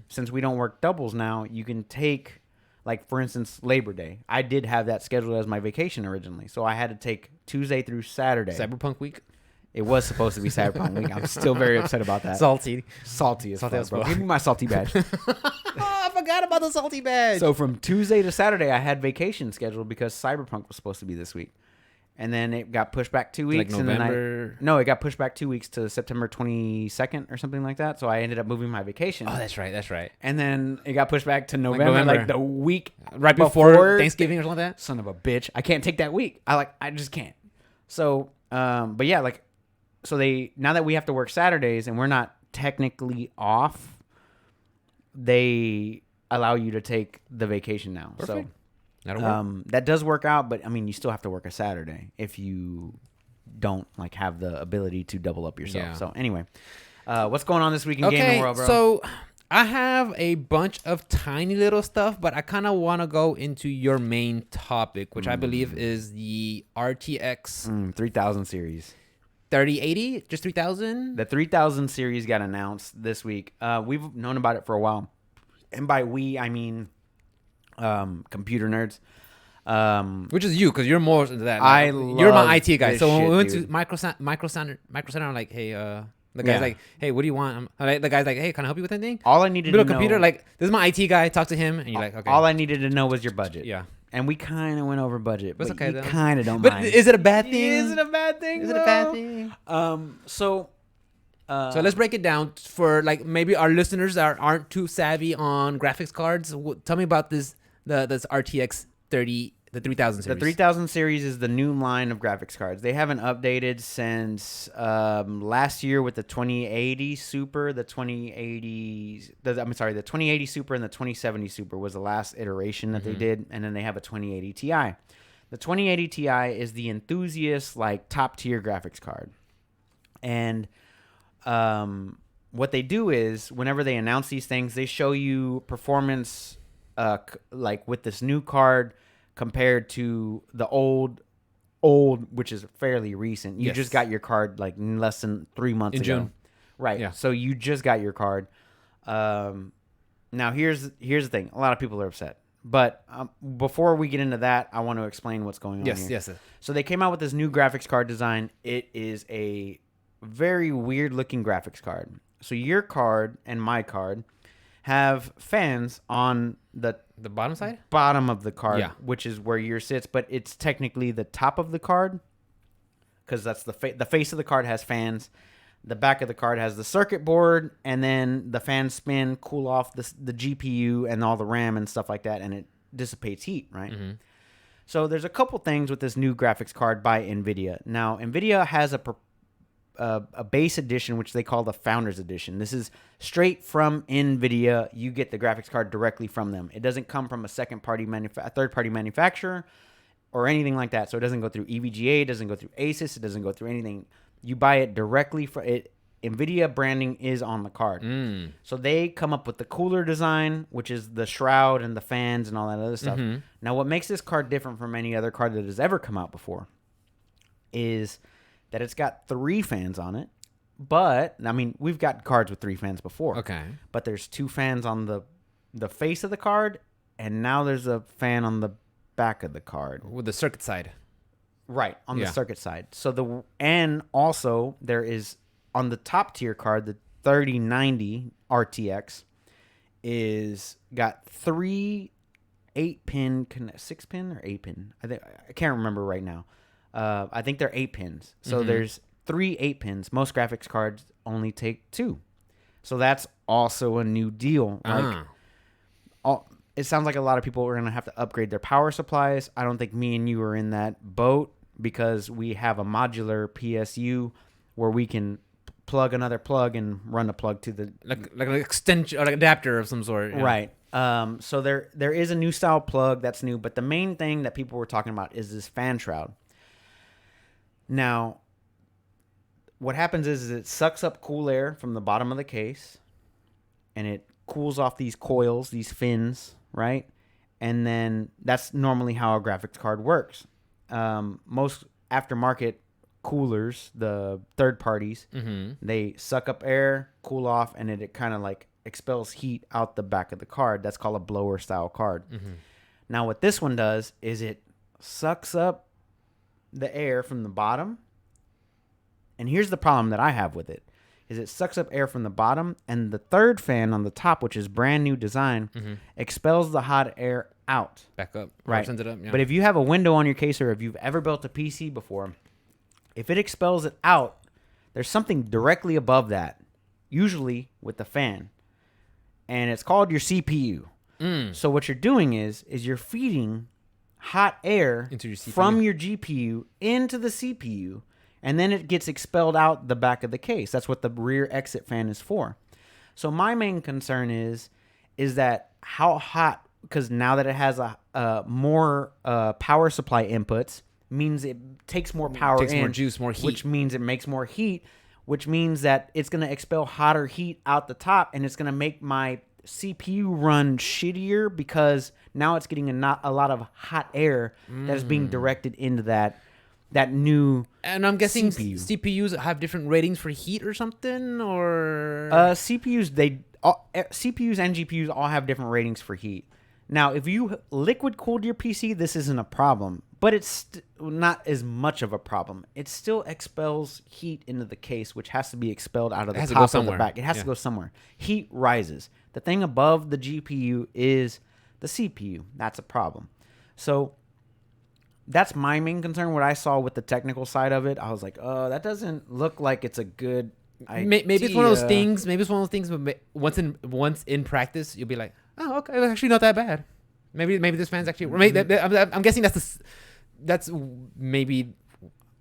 since we don't work doubles now, you can take, like, for instance, Labor Day. I did have that scheduled as my vacation originally. So I had to take Tuesday through Saturday. Cyberpunk week? It was supposed to be Cyberpunk week. I'm still very upset about that. Salty as fuck, bro. Give me my salty badge. I forgot about the salty badge. So from Tuesday to Saturday, I had vacation scheduled because Cyberpunk was supposed to be this week. And then it got pushed back 2 weeks. Like November? No, it got pushed back 2 weeks to September 22nd or something like that. So I ended up moving my vacation. Oh, that's right. And then it got pushed back to November. Like the week right before Thanksgiving or something like that. Son of a bitch. I can't take that week. I just can't. So, but yeah, like, so now that we have to work Saturdays and we're not technically off, they allow you to take the vacation now. Perfect. So that does work out, but I mean, you still have to work a Saturday if you don't like have the ability to double up yourself. Yeah. So anyway, what's going on this week in gaming world, bro? So I have a bunch of tiny little stuff, but I kind of want to go into your main topic, which I believe is the RTX 3000 series. 3080, just 3000. The 3000 series got announced this week. We've known about it for a while, and by we I mean computer nerds. Which is you, because you're more into that. Like, you're my IT guy. So when we went dude. to Micro Center, I'm like, hey, the guy's like, hey, what do you want? The guy's like, hey, can I help you with anything? All I needed to know. Computer, like, this is my IT guy. Talk to him, and you're like, okay. All I needed to know was your budget. Yeah. And we kind of went over budget. But it's okay, though. Kind of don't but mind. But is it a bad thing? Is it a bad thing? Is it a bad thing? So let's break it down for, like, maybe our listeners that aren't too savvy on graphics cards. Tell me about this RTX 30, the 3000 series. The 3000 series is the new line of graphics cards. They haven't updated since last year with the 2080 Super, the 2080 Super and the 2070 Super was the last iteration that they did, and then they have a 2080 Ti. The 2080 Ti is the enthusiast, like, top tier graphics card. And what they do is whenever they announce these things, they show you performance like with this new card compared to the old, which is fairly recent. You just got your card like less than 3 months ago. June. Right. Yeah. So you just got your card. Now here's the thing. A lot of people are upset. But before we get into that, I want to explain what's going on here. Yes. So they came out with this new graphics card design. It is a very weird looking graphics card. So your card and my card have fans on the bottom side? Bottom of the card, which is where yours sits, but it's technically the top of the card because that's the face of the card has fans. The back of the card has the circuit board, and then the fans spin, cool off the GPU and all the RAM and stuff like that, and it dissipates heat, right? Mm-hmm. So there's a couple things with this new graphics card by NVIDIA. Now, NVIDIA has a base edition, which they call the Founders Edition. This is straight from NVIDIA. You get the graphics card directly from them. It doesn't come from a third-party manufacturer or anything like that. So it doesn't go through EVGA, it doesn't go through ASUS, it doesn't go through anything. You buy it directly from it. NVIDIA branding is on the card. So they come up with the cooler design, which is the shroud and the fans and all that other stuff. Mm-hmm. Now, what makes this card different from any other card that has ever come out before is that it's got 3 fans on it. But, I mean, we've got cards with 3 fans before. Okay. But there's 2 fans on the face of the card, and now there's a fan on the back of the card. With the circuit side. Right, on the circuit side. And also there is on the top tier card, the 3090 RTX is got 3 8-pin, 6-pin or 8-pin. I can't remember right now. I think they're 8 pins. So there's 3 8 pins. Most graphics cards only take 2. So that's also a new deal. It sounds like a lot of people are going to have to upgrade their power supplies. I don't think me and you are in that boat because we have a modular PSU where we can plug another plug and run the plug to the like an extension or like adapter of some sort. Yeah. Right. So there is a new style plug that's new, but the main thing that people were talking about is this fan shroud. Now, what happens is it sucks up cool air from the bottom of the case, and it cools off these coils, these fins, right? And then that's normally how a graphics card works. Most aftermarket coolers, the third parties, they suck up air, cool off, and it kind of like expels heat out the back of the card. That's called a blower style card. Now what this one does is it sucks up the air from the bottom, and here's the problem that I have with it is it sucks up air from the bottom, and the third fan on the top, which is brand new design, expels the hot air out. Back up. Right. Sends it up, yeah. But if you have a window on your case, or if you've ever built a PC before, if it expels it out, there's something directly above that, usually with the fan, and it's called your CPU. So what you're doing is you're feeding hot air into your CPU. From your GPU into the CPU, and then it gets expelled out the back of the case. That's what the rear exit fan is for. So my main concern is that how hot, because now that it has a more power supply inputs, means it takes more power in. Takes more juice, more heat. Which means it makes more heat, which means that it's going to expel hotter heat out the top, and it's going to make my CPU run shittier because now it's getting a lot of hot air that is being directed into that new. And I'm guessing CPU. CPUs have different ratings for heat or something, or CPUs CPUs and GPUs all have different ratings for heat. Now, if you liquid cooled your PC, this isn't a problem, but it's not as much of a problem. It still expels heat into the case, which has to be expelled out of the top or the back. It has to go somewhere. Heat rises. The thing above the GPU is the CPU. That's a problem. So that's my main concern. What I saw with the technical side of it, I was like, oh, that doesn't look like it's a good idea. Maybe it's one of those things. Maybe it's one of those things. But once in practice, you'll be like, oh, okay, it's actually not that bad. Maybe this fan's actually. I'm guessing that's maybe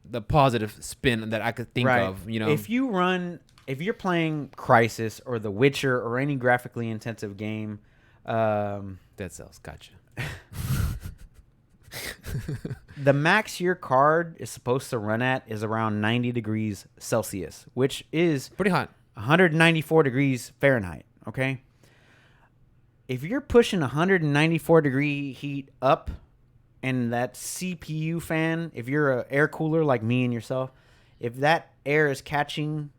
the positive spin that I could think of. You know, if you're playing Crysis or The Witcher or any graphically intensive game, Dead Cells, gotcha. The max your card is supposed to run at is around 90 degrees Celsius, which is pretty hot. 194 degrees Fahrenheit. Okay. If you're pushing 194 degree heat up, and that CPU fan, if you're an air cooler like me and yourself, if that air is catching,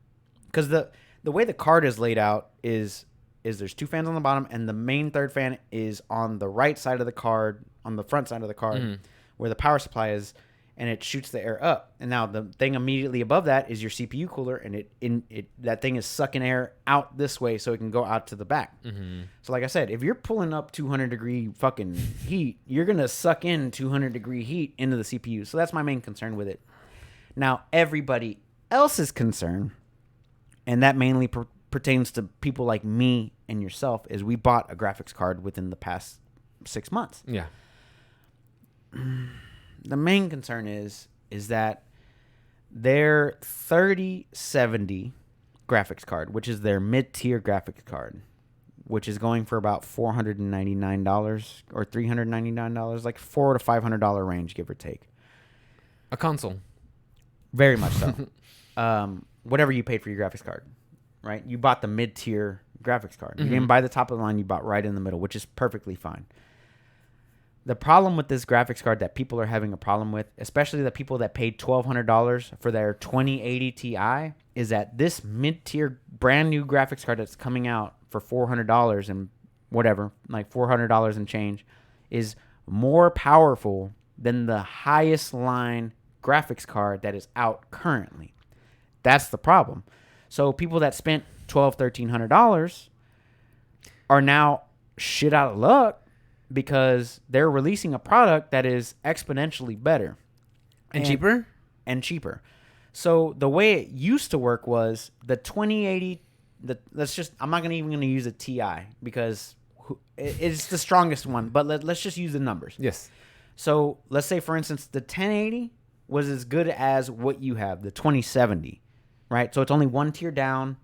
because the way the card is laid out is there's two fans on the bottom, and the main third fan is on the right side of the card, on the front side of the card, where the power supply is, and it shoots the air up. And now the thing immediately above that is your CPU cooler, and that thing is sucking air out this way so it can go out to the back. So like I said, if you're pulling up 200 degree fucking heat, you're going to suck in 200 degree heat into the CPU. So that's my main concern with it. Now, everybody else's concern, and that mainly pertains to people like me and yourself, is we bought a graphics card within the past 6 months. Yeah. The main concern is that their 3070 graphics card, which is their mid-tier graphics card, which is going for about $499 or $399, like $400 to $500 range, give or take. A console. Very much so. Whatever you paid for your graphics card, right? You bought the mid-tier graphics card. You didn't buy the top of the line. You bought right in the middle, which is perfectly fine. The problem with this graphics card that people are having a problem with, especially the people that paid $1,200 for their 2080 Ti, is that this mid-tier brand new graphics card that's coming out for $400 and whatever, like $400 and change, is more powerful than the highest line graphics card that is out currently. That's the problem. So people that spent $1,200, $1,300 are now shit out of luck, because they're releasing a product that is exponentially better and cheaper. So the way it used to work was the 2080. I'm not even going to use a Ti because it's the strongest one. But let's just use the numbers. Yes. So let's say, for instance, the 1080 was as good as what you have, the 2070. right? So it's only one tier down,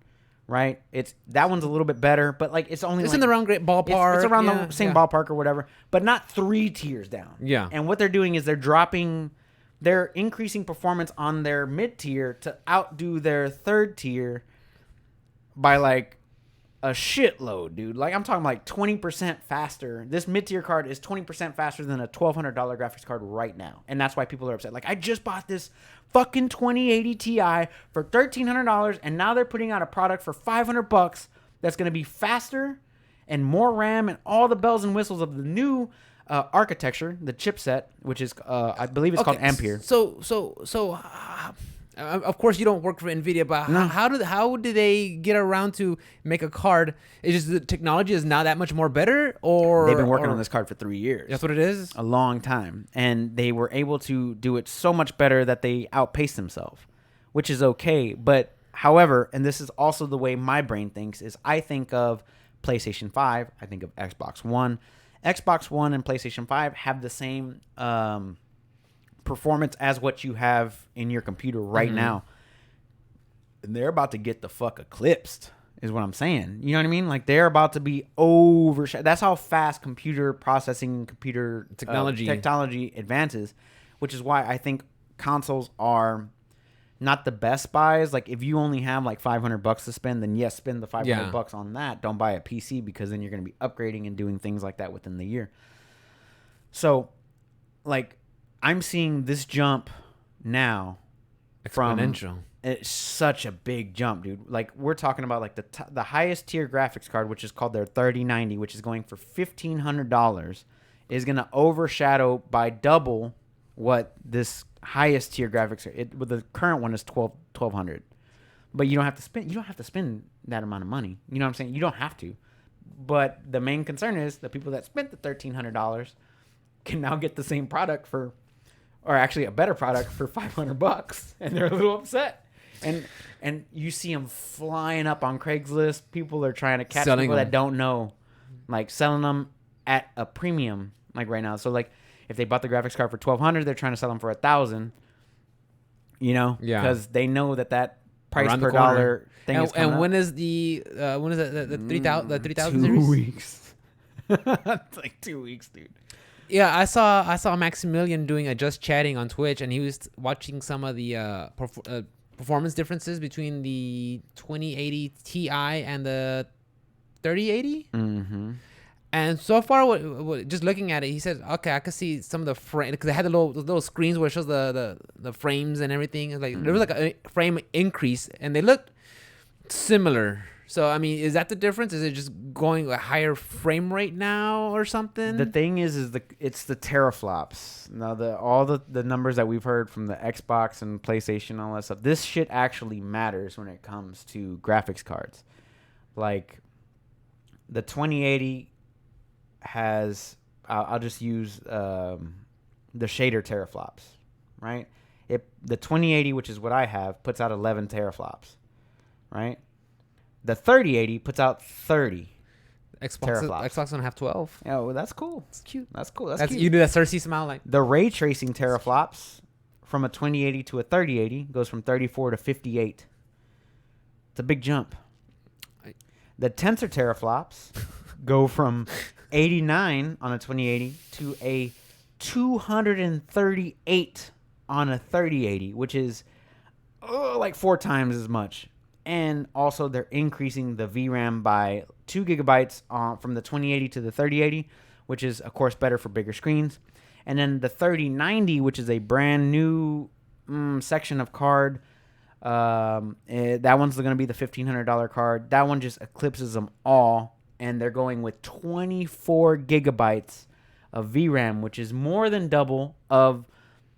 right? That one's a little bit better, but like it's in the wrong great ballpark. It's around the same ballpark or whatever, but not 3 tiers down. Yeah. And what they're doing is they're increasing performance on their mid tier to outdo their third tier by like a shitload, dude. Like I'm talking like 20% faster. This mid-tier card is 20% faster than a $1,200 graphics card right now. And that's why people are upset. Like I just bought this fucking 2080 Ti for $1,300 and now they're putting out a product for $500 that's going to be faster and more RAM and all the bells and whistles of the new architecture, the chipset, which is I believe it's called Ampere. Of course, you don't work for NVIDIA, but how do they get around to make a card? It's just the technology is now that much more better, or they've been working on this card for 3 years. That's what it is. A long time, and they were able to do it so much better that they outpaced themselves, which is okay. But however, and this is also the way my brain thinks, is I think of PlayStation 5, I think of Xbox One. Xbox One and PlayStation 5 have the same performance as what you have in your computer right now, and they're about to get the fuck eclipsed is what I'm saying. You know what I mean? Like they're about to be overshadowed. That's how fast computer processing, computer technology advances, which is why I think consoles are not the best buys. Like if you only have like $500 to spend, then yes, spend the $500 on that. Don't buy a PC because then you're going to be upgrading and doing things like that within the year. So like I'm seeing this jump now exponential. It's such a big jump, dude. Like we're talking about like the highest tier graphics card, which is called their 3090, which is going for $1,500, is going to overshadow by double what this highest tier graphics are. The current one is $1,200, but you don't have to spend that amount of money. You know what I'm saying? You don't have to. But the main concern is the people that spent the $1,300 can now get the same product or actually a better product for $500, and they're a little upset. And you see them flying up on Craigslist. People are trying to catch people that don't know, like selling them at a premium, like right now. So like if they bought the graphics card for $1,200, they're trying to sell them for $1,000. You know, because they know that price around per dollar thing is coming up. When is the 3000 series? 2 weeks. It's like 2 weeks, dude. Yeah, I saw Maximilian doing a Just Chatting on Twitch, and he was watching some of the performance differences between the 2080 Ti and the 3080. Mm-hmm. And so far, what just looking at it, he said, "Okay, I could see some of the frame because they had the little screens where it shows the frames and everything. Like there was like a frame increase, and they looked similar." So, I mean, is that the difference? Is it just going a higher frame rate now or something? The thing is it's the teraflops. Now, all the numbers that we've heard from the Xbox and PlayStation and all that stuff, this shit actually matters when it comes to graphics cards. Like, the 2080 has, I'll just use the shader teraflops, right? The 2080, which is what I have, puts out 11 teraflops, right? The 3080 puts out 30 teraflops. Xbox don't have 12. Yeah, well, that's cool. It's cute. That's cool. That's cute. You do that Cersei smile like. The ray tracing teraflops from a 2080 to a 3080 goes from 34 to 58. It's a big jump. The tensor teraflops go from 89 on a 2080 to a 238 on a 3080, which is like 4 times as much. And also, they're increasing the VRAM by 2 gigabytes from the 2080 to the 3080, which is, of course, better for bigger screens. And then the 3090, which is a brand new section of card, that one's going to be the $1,500 card. That one just eclipses them all, and they're going with 24 gigabytes of VRAM, which is more than double of,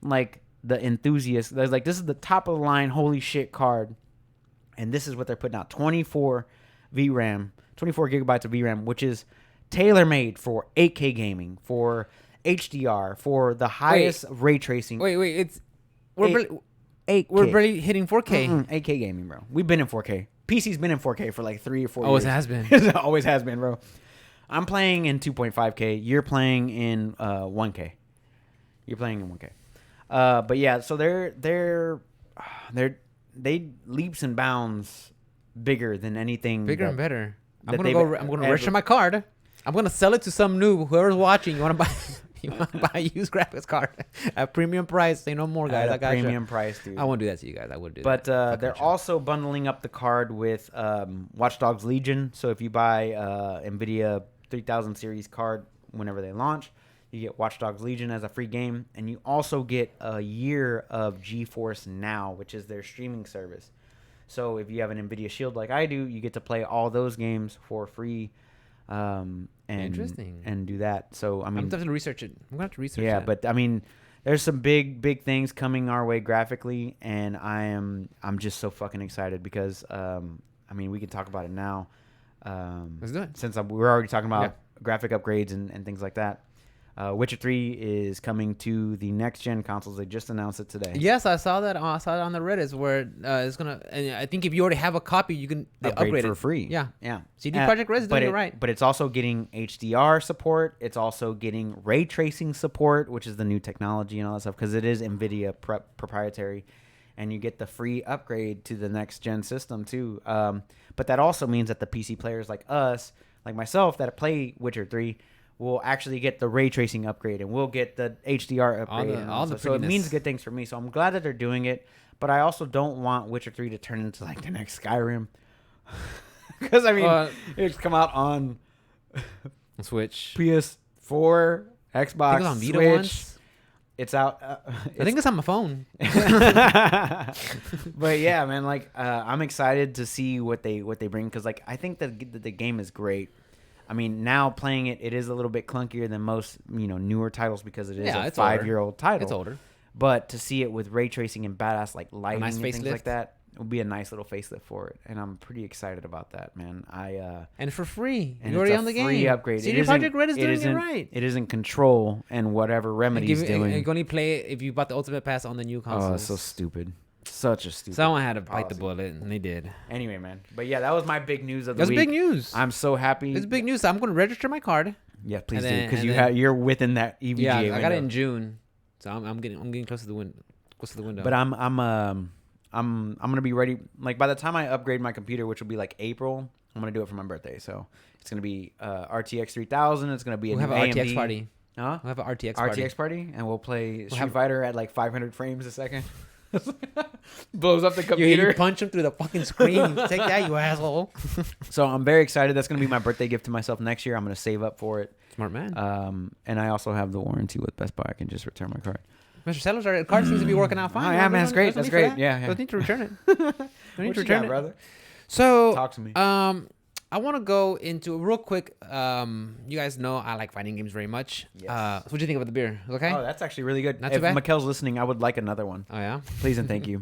like, the enthusiast. There's like, this is the top of the line, holy shit card. And this is what they're putting out, 24 gigabytes of VRAM, which is tailor-made for 8K gaming, for HDR, for the highest ray tracing. We're barely hitting 4K. 8K gaming, bro. We've been in 4K. PC's been in 4K for like 3 or 4 years. Always has been. It always has been, bro. I'm playing in 2.5K. You're playing in 1K. You're playing in 1K. But yeah, so they're they leaps and bounds bigger than anything. Bigger and better. I'm gonna register my card. I'm gonna sell it to some noob. Whoever's watching, you wanna buy a used graphics card at premium price. Say no more, guys. I got premium price, dude. I won't do that to you guys. I would do that. But they're also bundling up the card with Watch Dogs Legion. So if you buy NVIDIA 3000 series card whenever they launch, you get Watch Dogs Legion as a free game, and you also get a year of GeForce Now, which is their streaming service. So if you have an NVIDIA Shield like I do, you get to play all those games for free. Interesting. And do that. So I mean, I'm going to research it. I'm going to have to research. Yeah, that. but I mean, there's some big things coming our way graphically, and I'm just so fucking excited because I mean, we can talk about it now. Let's do it. Since we're already talking about graphic upgrades and things like that. Witcher 3 is coming to the next gen consoles. They just announced it today. Yes, I saw that. I saw it on the Reddit where it's gonna. And I think if you already have a copy, you can upgrade for it free. Yeah. Yeah. CD Projekt Red is doing it right. But it's also getting HDR support. It's also getting ray tracing support, which is the new technology and all that stuff because it is NVIDIA proprietary, and you get the free upgrade to the next gen system too. But that also means that the PC players like us, like myself, that play Witcher 3. We'll actually get the ray tracing upgrade and we'll get the HDR upgrade. So it means good things for me. So I'm glad that they're doing it. But I also don't want Witcher 3 to turn into like the next Skyrim. Because, I mean, it's come out on Switch, PS4, Xbox, I think it was on Vita Switch. Once. It's out. I think it's on my phone. But yeah, man, like I'm excited to see what they bring because like I think that the game is great. I mean, now playing it is a little bit clunkier than most, newer titles because it is a 5-year-old title. It's older. But to see it with ray tracing and badass like lighting nice and things like that, it would be a nice little facelift for it. And I'm pretty excited about that, man. And for free. And you're already on the game. Free upgrade. CD Projekt Red is doing it right. It isn't Control and whatever Remedy's doing. You can only play it if you bought the Ultimate Pass on the new consoles. Oh, that's so stupid. Such a stupid. Someone had to bite the bullet, and they did. Anyway, man. But yeah, that was my big news of the week. That's big news. I'm so happy. It's big news. So I'm going to register my card. Yeah, please do, because you're within that EVGA window. Yeah, I got it in June, so I'm getting close to the window. But I'm gonna be ready. Like by the time I upgrade my computer, which will be like April, I'm gonna do it for my birthday. So it's gonna be RTX 3000. It's gonna be a new AMD. RTX party. Huh? We'll have an RTX party, and we'll play Street Fighter at like 500 frames a second. Blows up the computer. You punch him through the fucking screen. Take that, you asshole. So I'm very excited. That's gonna be my birthday gift to myself next year. I'm gonna save up for it. Smart man. And I also have the warranty with Best Buy. I can just return my card. Mr. Sellers, our card seems to be working out fine. Oh yeah, man, that's great. That's great. Yeah. Don't need to return it. Don't need to return it, brother. So talk to me. I want to go into real quick. You guys know I like fighting games very much. Yes. So what do you think about the beer? Okay. Oh, that's actually really good. Not too bad. If Mikkel's listening, I would like another one. Oh yeah. Please and thank you.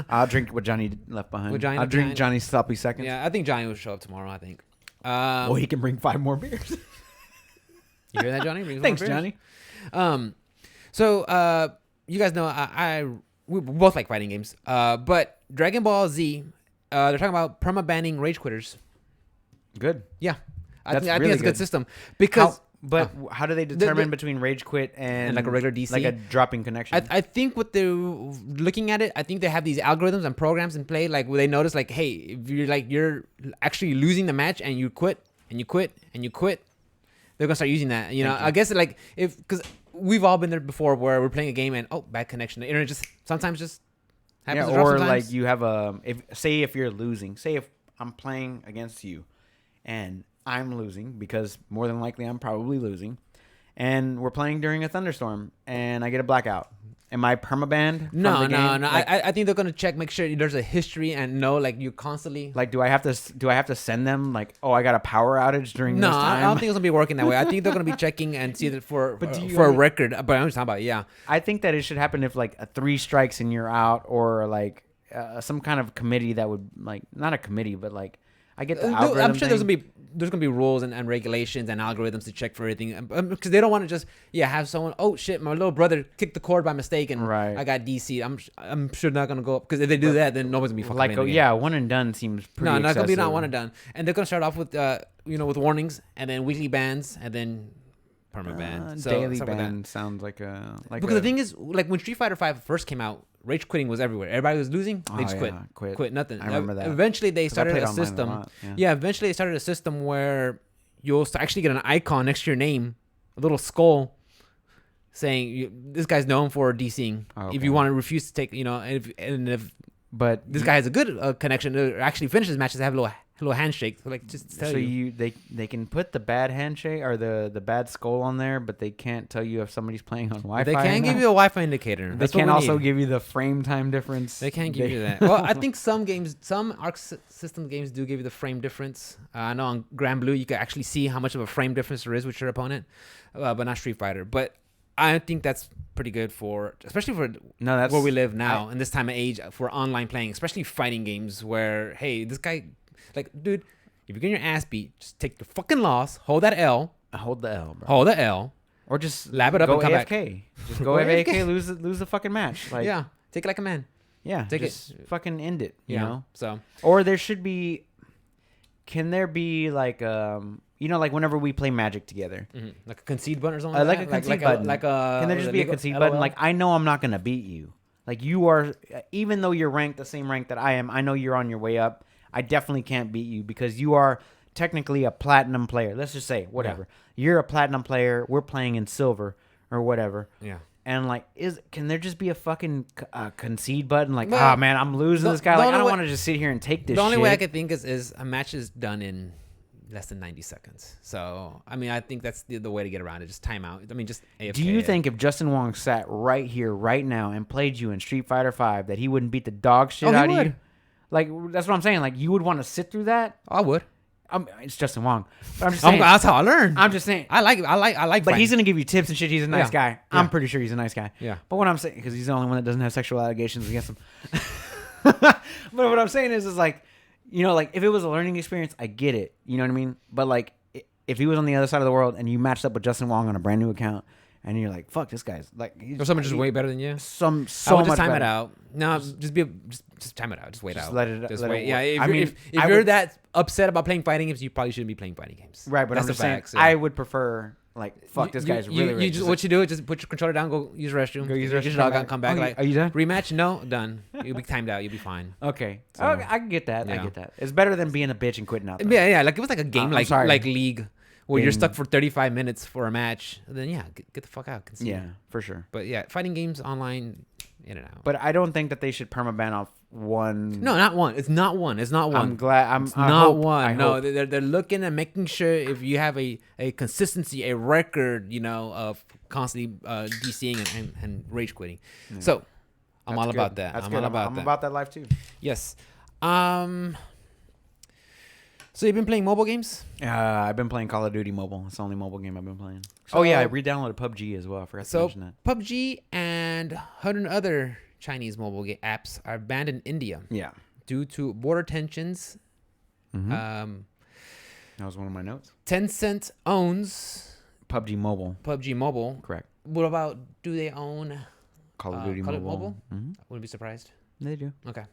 I'll drink what Johnny left behind. I'll drink Johnny's sloppy seconds. Yeah, I think Johnny will show up tomorrow. I think. Well, he can bring 5 more beers. You hear that, Johnny? Thanks, Johnny. So you guys know we both like fighting games. But Dragon Ball Z, they're talking about perma-banning rage quitters. Good. Yeah. I think really that's a good system. Because how do they determine between rage quit and like a regular DC? Like a dropping connection? I think what they're looking at it, I think they have these algorithms and programs in play. Like where they notice like, hey, if you're actually losing the match and you quit and you quit and you quit, they're gonna start using that. I guess like because we've all been there before where we're playing a game and bad connection. The internet just sometimes just happens. Yeah, or like you have if you're losing, say if I'm playing against you and I'm losing because more than likely I'm probably losing, and we're playing during a thunderstorm and I get a blackout. Am I permabanned? No. Like, I think they're gonna check, make sure there's a history and know like you constantly. Like, do I have to send them like, oh, I got a power outage during this time? No, I don't think it's gonna be working that way. I think they're gonna be checking and see that for a record. But I'm just talking about I think that it should happen if like 3 strikes and you're out, or like some kind of committee that would like not a committee, but like. I get the algorithm I'm sure there's gonna be rules and regulations and algorithms to check for everything because they don't want to just have someone. Oh shit, my little brother kicked the cord by mistake and I got DC. I'm sure not gonna go up because if they do that, then nobody's gonna be fucking. Like one and done seems pretty. No, not gonna be not one and done. And they're gonna start off with with warnings and then weekly bans and then perma ban. Daily ban sounds like because the thing is like when Street Fighter V first came out, rage quitting was everywhere. Everybody was losing. They just quit. Nothing. I remember that. Eventually, they started a system. Eventually, they started a system where you'll actually get an icon next to your name, a little skull, saying this guy's known for DCing. If you want to refuse to take, but this guy has a good connection to actually finish his matches, have a little handshake. So just tell you. They can put the bad handshake or the bad skull on there, but they can't tell you if somebody's playing on Wi-Fi. They can give you a Wi-Fi indicator. They can also give you the frame time difference. They can't give you that. Well, I think some Arc System games do give you the frame difference. I know on Grand Blue you can actually see how much of a frame difference there is with your opponent, but not Street Fighter. But I think that's pretty good especially for where we live now in this time of age for online playing, especially fighting games where, hey, this guy, dude, if you're getting your ass beat, just take the fucking loss, hold that L. Hold the L, bro. Hold the L. Or just lab it up and come AFK. back. Just go AFK, lose the fucking match. Yeah, take it like a man. Yeah, just fucking end it, you know? So. Or there should be, can there be like whenever we play Magic together, like a concede button or something. Like a concede button. Can there just be a concede button? Like, I know I'm not gonna beat you. Like, you are, even though you're ranked the same rank that I am, I know you're on your way up. I definitely can't beat you because you are technically a platinum player. Let's just say whatever. Yeah. You're a platinum player. We're playing in silver or whatever. Yeah. And can there just be a fucking concede button? Like, man, I'm losing this guy. Like, I don't want to just sit here and take this. The only way I could think is a match is done in less than 90 seconds. So, I mean, I think that's the way to get around it. Just time out. I mean, just AFK. Do you think if Justin Wong sat right here, right now, and played you in Street Fighter 5, that he wouldn't beat the dog shit out of you? Like, that's what I'm saying. Like, you would want to sit through that? I would. It's Justin Wong. But I'm just saying. That's how I learn. I'm just saying. I like. But fighting. he's gonna give you tips and shit. He's a nice guy. Yeah. I'm pretty sure he's a nice guy. Yeah. But what I'm saying, because he's the only one that doesn't have sexual allegations against him. But what I'm saying is like, if it was a learning experience, I get it. You know what I mean? But like, if he was on the other side of the world and you matched up with Justin Wong on a brand new account, and you're like, fuck, this guy's like, or someone just way better than you. So much just time better. it out. No, just time it out. Just wait out. Let it. Just let wait. it Yeah. If you're that upset about playing fighting games, you probably shouldn't be playing fighting games. Right, but that's I'm just saying. So. I would prefer this guy's really. What you do is just put your controller down, go use the restroom, get your dog out, come back. Are you done? Rematch? No, done. You'll be timed out. You'll be fine. Okay, so, I get that. Yeah. I get that. It's better than being a bitch and quitting out. Though. Yeah. Like it was like a game, like League. Where you're stuck for 35 minutes for a match, then get the fuck out. Yeah, for sure. But yeah, fighting games online, in and out. But I don't think that they should permaban off one. No, not one. It's not one. I'm glad. It's not one. No, they're looking at making sure if you have a consistency, a record, of constantly DCing and rage quitting. Yeah. So I'm all about that. I'm about that life too. Yes. So you've been playing mobile games? I've been playing Call of Duty Mobile. It's the only mobile game I've been playing. I re-downloaded PUBG as well. I forgot to mention that. PUBG and 100 other Chinese mobile apps are banned in India. Yeah. Due to border tensions. Mm-hmm. That was one of my notes. Tencent owns PUBG Mobile. Correct. What about, do they own Call of Duty Mobile? Mm-hmm. I wouldn't be surprised. They do. Okay.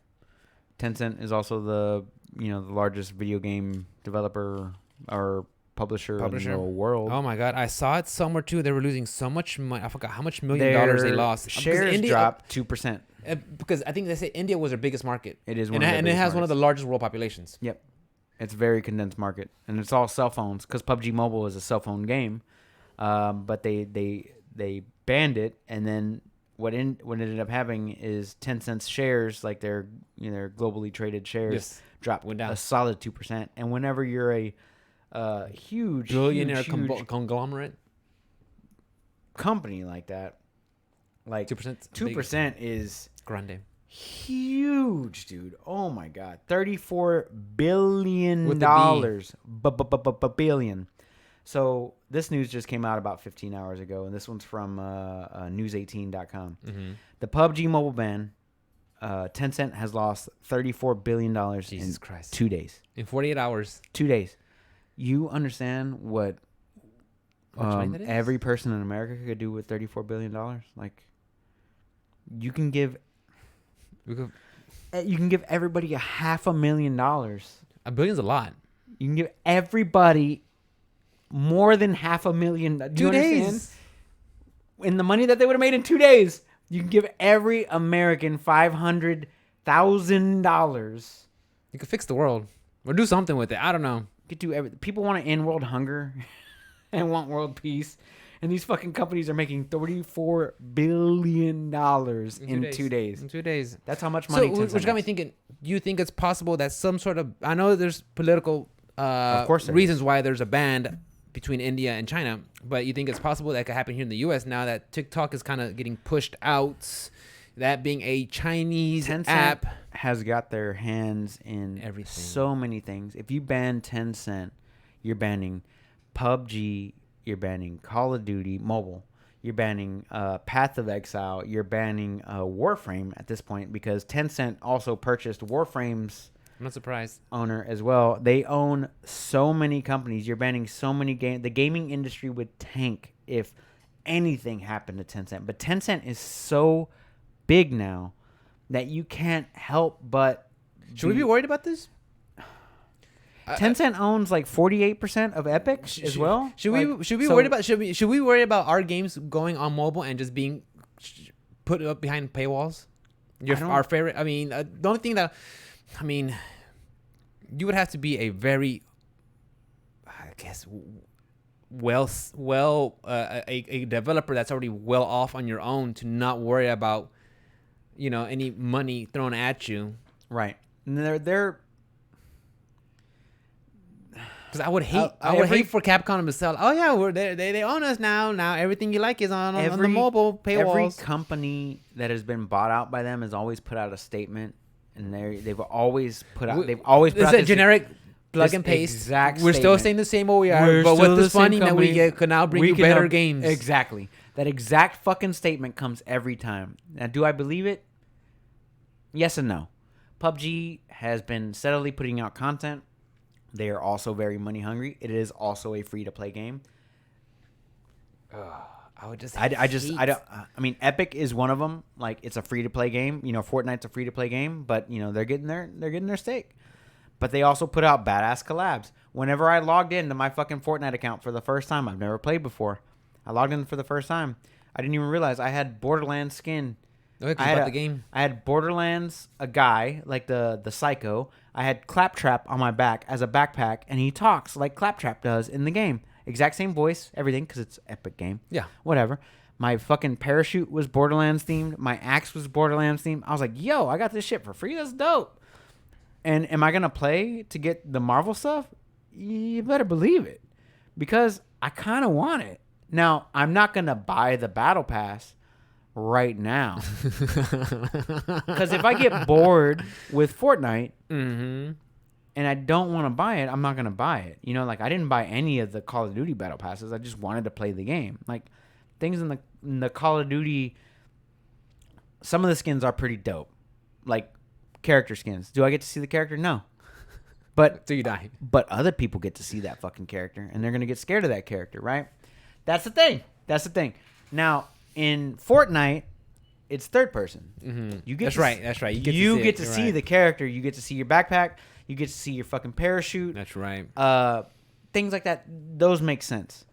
Tencent is also the largest video game developer or publisher in the world. Oh my god, I saw it somewhere too. They were losing so much money. I forgot how much $1 million they lost. Shares dropped 2%. Because I think they say India was their biggest market. It is, and it has one of the largest world populations. Yep, it's a very condensed market, and it's all cell phones because PUBG Mobile is a cell phone game. But they banned it, and then what ended up having is Tencent's shares, like their globally traded shares, went down a solid 2%. And whenever you're a huge billionaire conglomerate company like that, like 2% is grande, huge, dude. Oh my god, $34 billion billion. So this news just came out about 15 hours ago, and this one's from news18.com. Mm-hmm. The PUBG mobile ban, Tencent has lost $34 billion in 2 days. In 48 hours. 2 days. You understand what every person in America could do with $34 billion? Like, you can give everybody $500,000. $1 billion's a lot. You can give everybody more than $500,000. Do you understand? In the money that they would have made in 2 days You can give every American $500,000. You could fix the world or do something with it. I don't know. You could do everything. People want to end world hunger and want world peace. And these fucking companies are making $34 billion in 2 days. In 2 days. That's how much money. So, which got me thinking, you think it's possible that some sort of, I know there's political of course reasons why there's a ban between India and China, but you think it's possible that could happen here in the U.S. now that TikTok is kind of getting pushed out, that being a Chinese app has got their hands in everything. So many things. If you ban Tencent, you're banning PUBG, you're banning Call of Duty Mobile, you're banning Path of Exile, you're banning Warframe at this point because Tencent also purchased Warframe's I'm not surprised. owner as well. They own so many companies. You're banning so many games. The gaming industry would tank if anything happened to Tencent. But Tencent is so big now that you can't help but... Should we be worried about this? Tencent owns like 48% of Epic as well. Should we worry about should we worry about our games going on mobile and just being put up behind paywalls? Our favorite. I mean, the only thing that you would have to be a very, I guess, a developer that's already well off on your own to not worry about, any money thrown at you. Right. And they're because I would hate for Capcom to sell. Oh yeah, they own us now. Now everything you like is on the mobile paywalls. Every company that has been bought out by them has always put out a statement. And they've always put out. They've always put out this generic plug and paste. Exact. We're still saying the same what we are, but with this funding that we could now bring you better games. Exactly. That exact fucking statement comes every time. Now, do I believe it? Yes and no. PUBG has been steadily putting out content. They are also very money hungry. It is also a free to play game. I mean, Epic is one of them. Like, it's a free to play game. Fortnite's a free to play game, but they're getting their stake. But they also put out badass collabs. Whenever I logged into my fucking Fortnite account for the first time, I've never played before. I logged in for the first time. I didn't even realize I had Borderlands skin. I had the game. I had Borderlands, a guy like the Psycho. I had Claptrap on my back as a backpack, and he talks like Claptrap does in the game. Exact same voice, everything, because it's an Epic game. Yeah. Whatever. My fucking parachute was Borderlands themed. My axe was Borderlands themed. I was like, yo, I got this shit for free. That's dope. And am I going to play to get the Marvel stuff? You better believe it. Because I kind of want it. Now, I'm not going to buy the Battle Pass right now. Because if I get bored with Fortnite... Mm-hmm. And I don't want to buy it, I'm not going to buy it. I didn't buy any of the Call of Duty Battle Passes. I just wanted to play the game. Like, things in the Call of Duty, some of the skins are pretty dope. Like, character skins. Do I get to see the character? No. But so you die. But other people get to see that fucking character, and they're going to get scared of that character, right? That's the thing. Now, in Fortnite, it's third person. Mm-hmm. That's right. You get to see the character. You get to see your backpack. You get to see your fucking parachute. That's right. Things like that. Those make sense.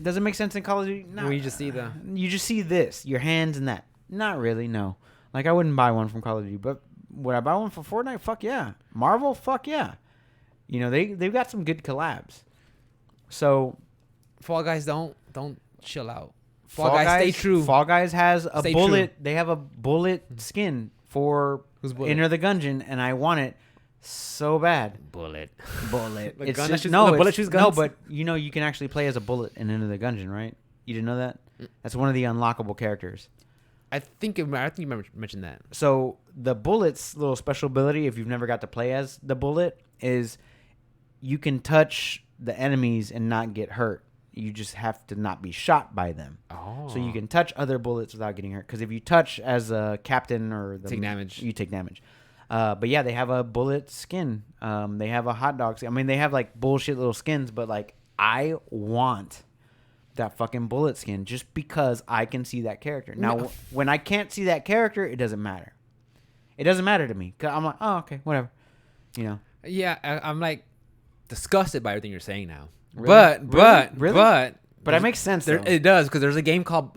Does it make sense in Call of Duty? No. Where you just see You just see this. Your hands and that. Not really, no. Like, I wouldn't buy one from Call of Duty. But would I buy one for Fortnite? Fuck yeah. Marvel? Fuck yeah. They've got some good collabs. So... Fall Guys don't chill out. Fall Guys stay true. Fall Guys has a bullet. They have a bullet skin for Enter the Gungeon, and I want it so bad. Bullet. It's just, bullet shoots guns. No, but you can actually play as a bullet in Enter the Gungeon, right? You didn't know that? That's one of the unlockable characters. I think you mentioned that. So the bullet's little special ability, if you've never got to play as the bullet, is you can touch the enemies and not get hurt. You just have to not be shot by them. Oh. So you can touch other bullets without getting hurt. Because if you touch as a captain or take damage. You take damage. But yeah, they have a bullet skin. They have a hot dog skin. I mean, they have like bullshit little skins, but like I want that fucking bullet skin just because I can see that character. Now, when I can't see that character, it doesn't matter. It doesn't matter to me. 'Cause I'm like, oh, okay, whatever. Yeah, I'm like disgusted by everything you're saying now. Really? But But it makes sense. It does, because there's a game called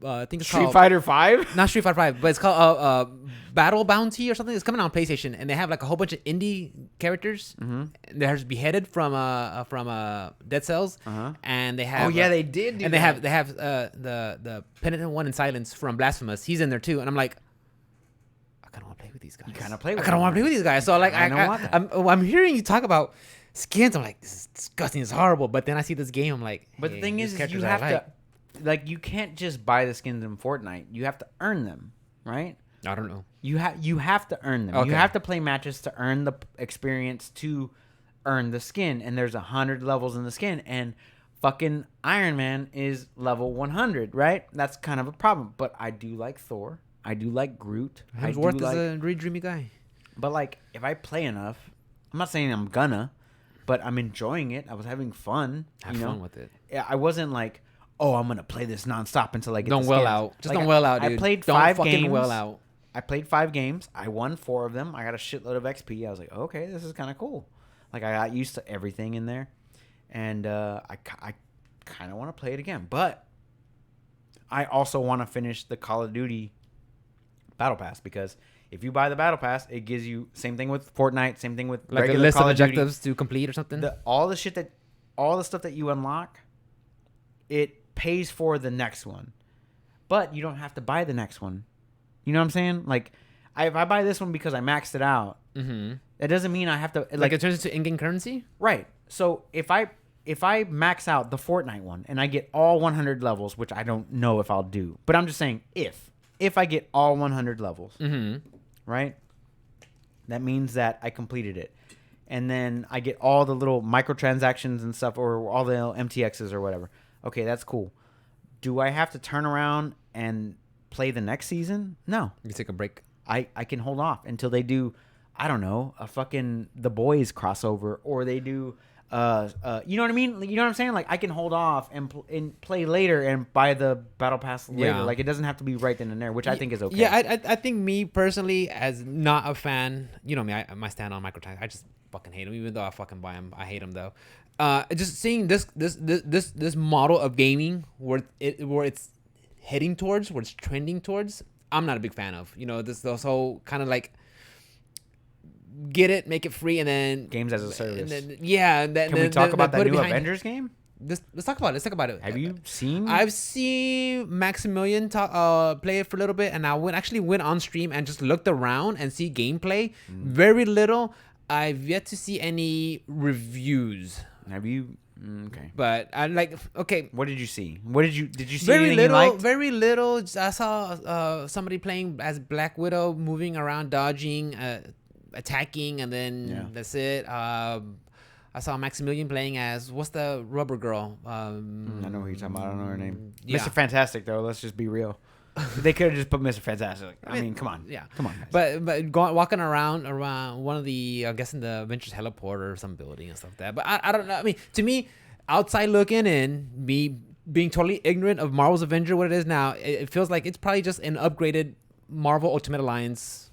I think it's Street called Fighter 5? Not Street Fighter 5, but it's called Battle Bounty or something. It's coming out on PlayStation, and they have like a whole bunch of indie characters. And they're beheaded from Dead Cells, and they have they did. They have the Penitent One in Silence from Blasphemous. He's in there too, and I'm like, I kind of want to play with these guys. You kind of play. I kind of want to play with these guys. So like, I'm hearing you talk about skins. I'm like, this is disgusting. It's horrible. But then I see this game. I'm like, but the thing is you have to, like, you can't just buy the skins in Fortnite. You have to earn them, right? I don't know. You have to earn them. Okay. You have to play matches to earn the experience to earn the skin. And there's 100 levels in the skin, and fucking Iron Man is level 100, right? That's kind of a problem. But I do like Thor. I do like Groot. Hemsworth is a really dreamy guy. But like, if I play enough, I'm not saying I'm gonna, but I'm enjoying it. I was having fun. Have fun with it. Yeah, I wasn't like, oh, I'm gonna play this nonstop until I get. Don't the well skins. out. Just like, don't well out, dude. I played don't 5 fucking games. well out. I played 5 games. I won 4 of them. I got a shitload of XP. I was like, okay, this is kind of cool. Like, I got used to everything in there, and I kind of want to play it again. But I also want to finish the Call of Duty Battle Pass, because if you buy the Battle Pass, it gives you same thing with Fortnite, same thing with like regular a list Call of of objectives to complete or something. All the stuff that you unlock, it pays for the next one, but you don't have to buy the next one. You know what I'm saying? Like, if I buy this one because I maxed it out, that doesn't mean I have to. Like it turns into in-game currency, right? So if I max out the Fortnite one and I get all 100 levels, which I don't know if I'll do, but I'm just saying if I get all 100 levels, right? That means that I completed it. And then I get all the little microtransactions and stuff, or all the MTXs or whatever. Okay, that's cool. Do I have to turn around and play the next season? No. You can take a break. I can hold off until they do, I don't know, a fucking The Boys crossover, or they do... you know what I mean? You know what I'm saying? Like, I can hold off and play later and buy the Battle Pass later. Yeah. Like, it doesn't have to be right then and there, which I think is okay. Yeah, I think me personally, as not a fan, you know me, my stand on microtransactions, I just fucking hate them. Even though I fucking buy them, I hate them though. Just seeing this model of gaming where it's heading towards, where it's trending towards, I'm not a big fan of. You know, this whole kind of like, get it, make it free, and then games as a service. And then, can we talk about that new Avengers game? Let's talk about it. Have you seen? I've seen Maximilian play it for a little bit, and I went on stream and just looked around and see gameplay. Very little. I've yet to see any reviews. Have you? Okay. But I like. Okay. What did you see? Did you see very anything little? you liked? Very little. I saw somebody playing as Black Widow, moving around, dodging, attacking, and then that's it. I saw Maximilian playing as, what's the rubber girl? I know who you're talking about. I don't know her name. Yeah. Mr. Fantastic, though. Let's just be real. They could have just put Mr. Fantastic. I mean, come on. Yeah. Come on, guys. But walking around one of the, I guess in the Avengers heliport or some building and stuff like that. But I don't know. I mean, to me, outside looking in, me being totally ignorant of Marvel's Avenger, what it is now, it feels like it's probably just an upgraded Marvel Ultimate Alliance.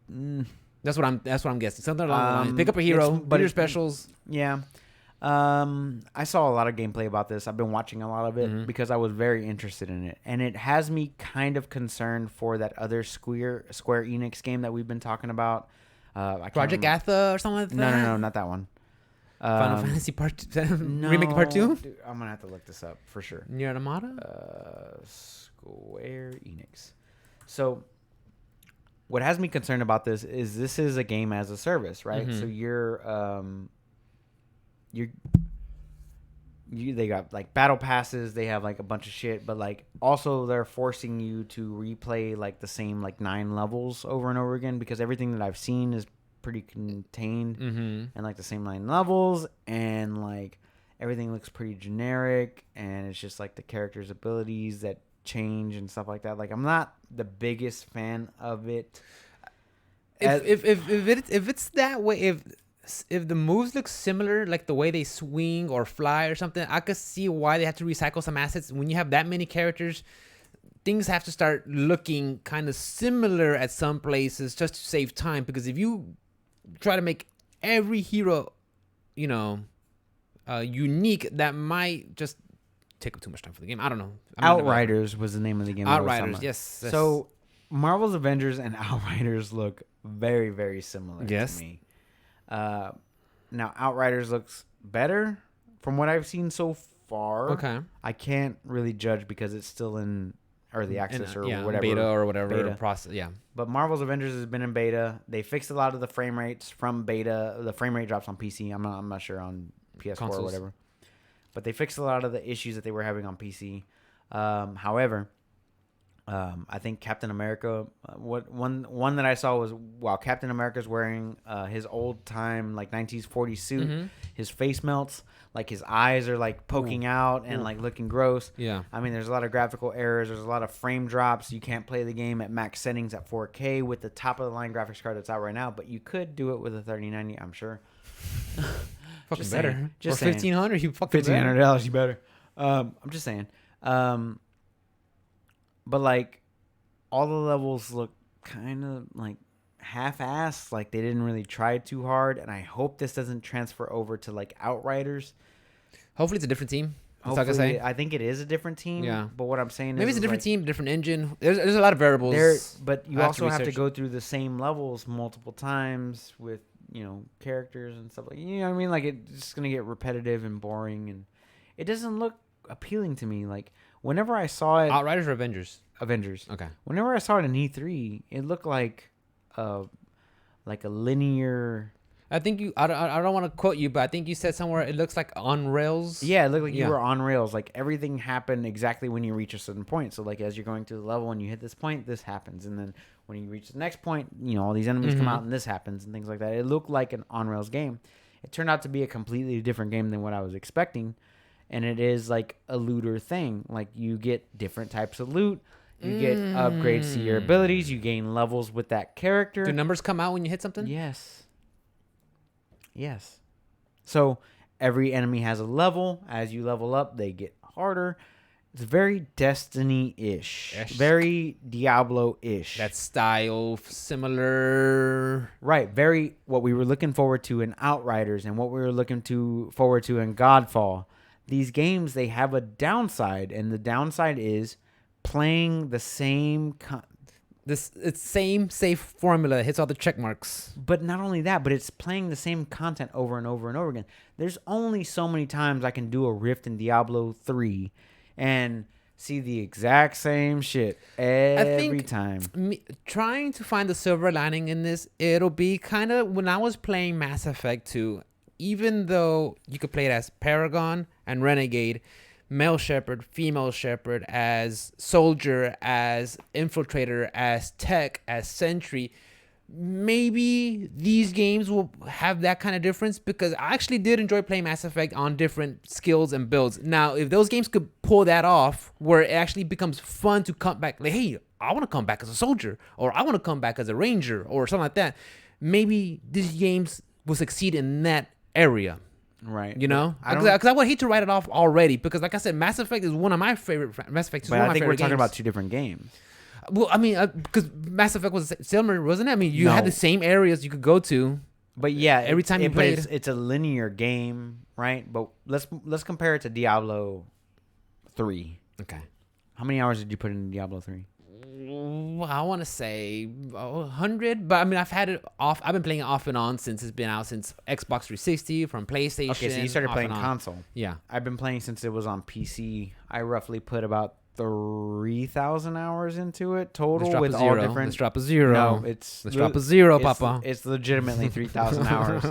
That's what I'm guessing. Something along the lines. Pick up a hero, but your specials. Yeah. I saw a lot of gameplay about this. I've been watching a lot of it because I was very interested in it. And it has me kind of concerned for that other Square Enix game that we've been talking about. Project Atha or something like that? No, not that one. Final Fantasy Remake Part 2? Dude, I'm going to have to look this up for sure. Nier Automata? Square Enix. So... what has me concerned about this is a game as a service, right? So they got like battle passes, they have like a bunch of shit, but like also they're forcing you to replay like the same like 9 levels over and over again, because everything that I've seen is pretty contained and like the same 9 levels, and like everything looks pretty generic, and it's just like the characters' abilities that change and stuff like that. Like, I'm not the biggest fan of it. If it's that way, if the moves look similar, like the way they swing or fly or something, I could see why they have to recycle some assets. When you have that many characters, things have to start looking kind of similar at some places just to save time. Because if you try to make every hero, unique, that might just take up too much time for the game. I don't know. Outriders was the name of the game. Outriders, yes. So Marvel's Avengers and Outriders look very, very similar to me. Now Outriders looks better from what I've seen so far. Okay. I can't really judge because it's still in early access or whatever. Beta or whatever process. Yeah. But Marvel's Avengers has been in beta. They fixed a lot of the frame rates from beta. The frame rate drops on PC. I'm not sure on PS4 Consoles. Or whatever. But they fixed a lot of the issues that they were having on PC. However, I think Captain America. One that I saw was while Captain America's wearing his old time like 1940s suit, his face melts, like his eyes are like poking out and like looking gross. Yeah, I mean, there's a lot of graphical errors. There's a lot of frame drops. You can't play the game at max settings at 4K with the top of the line graphics card that's out right now, but you could do it with a 3090. I'm sure. Fucking just better. Saying, just or $1,500. You fucking $1,500. You better. I'm just saying. But like, all the levels look kind of like half-assed. Like they didn't really try too hard. And I hope this doesn't transfer over to like Outriders. Hopefully it's a different team. Hopefully, I think it is a different team. Yeah. But what I'm saying maybe it's a different team, different engine. There's a lot of variables. But you also have to go through the same levels multiple times with, characters and stuff like, you know what I mean? Like it's just going to get repetitive and boring, and it doesn't look appealing to me. Like whenever I saw it, Outriders or Avengers? Avengers. Okay. Whenever I saw it in E3, it looked like a linear. I think I don't want to quote you, but I think you said somewhere it looks like on rails. Yeah, it looked like you were on rails. Like everything happened exactly when you reach a certain point. So like as you're going through the level and you hit this point, this happens, and then when you reach the next point, all these enemies come out and this happens and things like that. It looked like an on rails game. It turned out to be a completely different game than what I was expecting, and it is like a looter thing. Like you get different types of loot. You get upgrades to your abilities. You gain levels with that character. Do numbers come out when you hit something? Yes. So every enemy has a level. As you level up, they get harder. It's very Destiny-ish. Very Diablo-ish. That style, similar. Right. Very what we were looking forward to in Outriders and what we were looking forward to in Godfall. These games, they have a downside, and the downside is playing the same it's same safe formula that hits all the check marks. But not only that, but it's playing the same content over and over and over again. There's only so many times I can do a rift in Diablo 3 and see the exact same shit every time. Trying to find the silver lining in this, it'll be kind of when I was playing Mass Effect 2, even though you could play it as Paragon and Renegade, male shepherd, female shepherd, as soldier, as infiltrator, as tech, as sentry. Maybe these games will have that kind of difference, because I actually did enjoy playing Mass Effect on different skills and builds. Now, if those games could pull that off, where it actually becomes fun to come back, like, hey, I want to come back as a soldier, or I want to come back as a ranger, or something like that, maybe these games will succeed in that area. Right. Because I would hate to write it off already, because like I said, Mass Effect is one of my favorite. Mass Effect is one of my favorite games. But I think we're talking about two different games. Well, I mean, because Mass Effect was similar, wasn't it? I mean, you had the same areas you could go to. But yeah, every time you played, it's a linear game, right? But let's compare it to Diablo 3. Okay. How many hours did you put in Diablo 3? I want to say 100, but I mean, I've had it off. I've been playing it off and on since it's been out, since Xbox 360, from PlayStation. Okay, so you started playing console. Yeah. I've been playing since it was on PC. I roughly put about 3,000 hours into it total with all different. Let's drop a zero. No, let's drop a zero, Papa. It's legitimately 3,000 hours.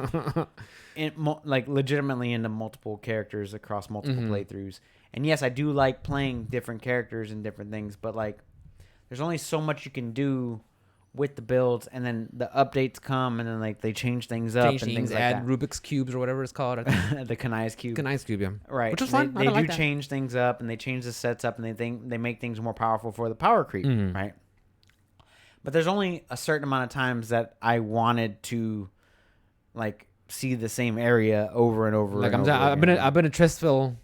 Legitimately into multiple characters across multiple playthroughs. And yes, I do like playing different characters and different things, but like, there's only so much you can do with the builds, and then the updates come, and then like they change things up and things like that. Add Rubik's cubes or whatever it's called. The Kanai's cube. Kanai's cube, yeah. Right. Which is fun. They do change things up, and they change the sets up, and they make things more powerful for the power creep, right? But there's only a certain amount of times that I wanted to, like, see the same area over and over. Like I've been at Tristville,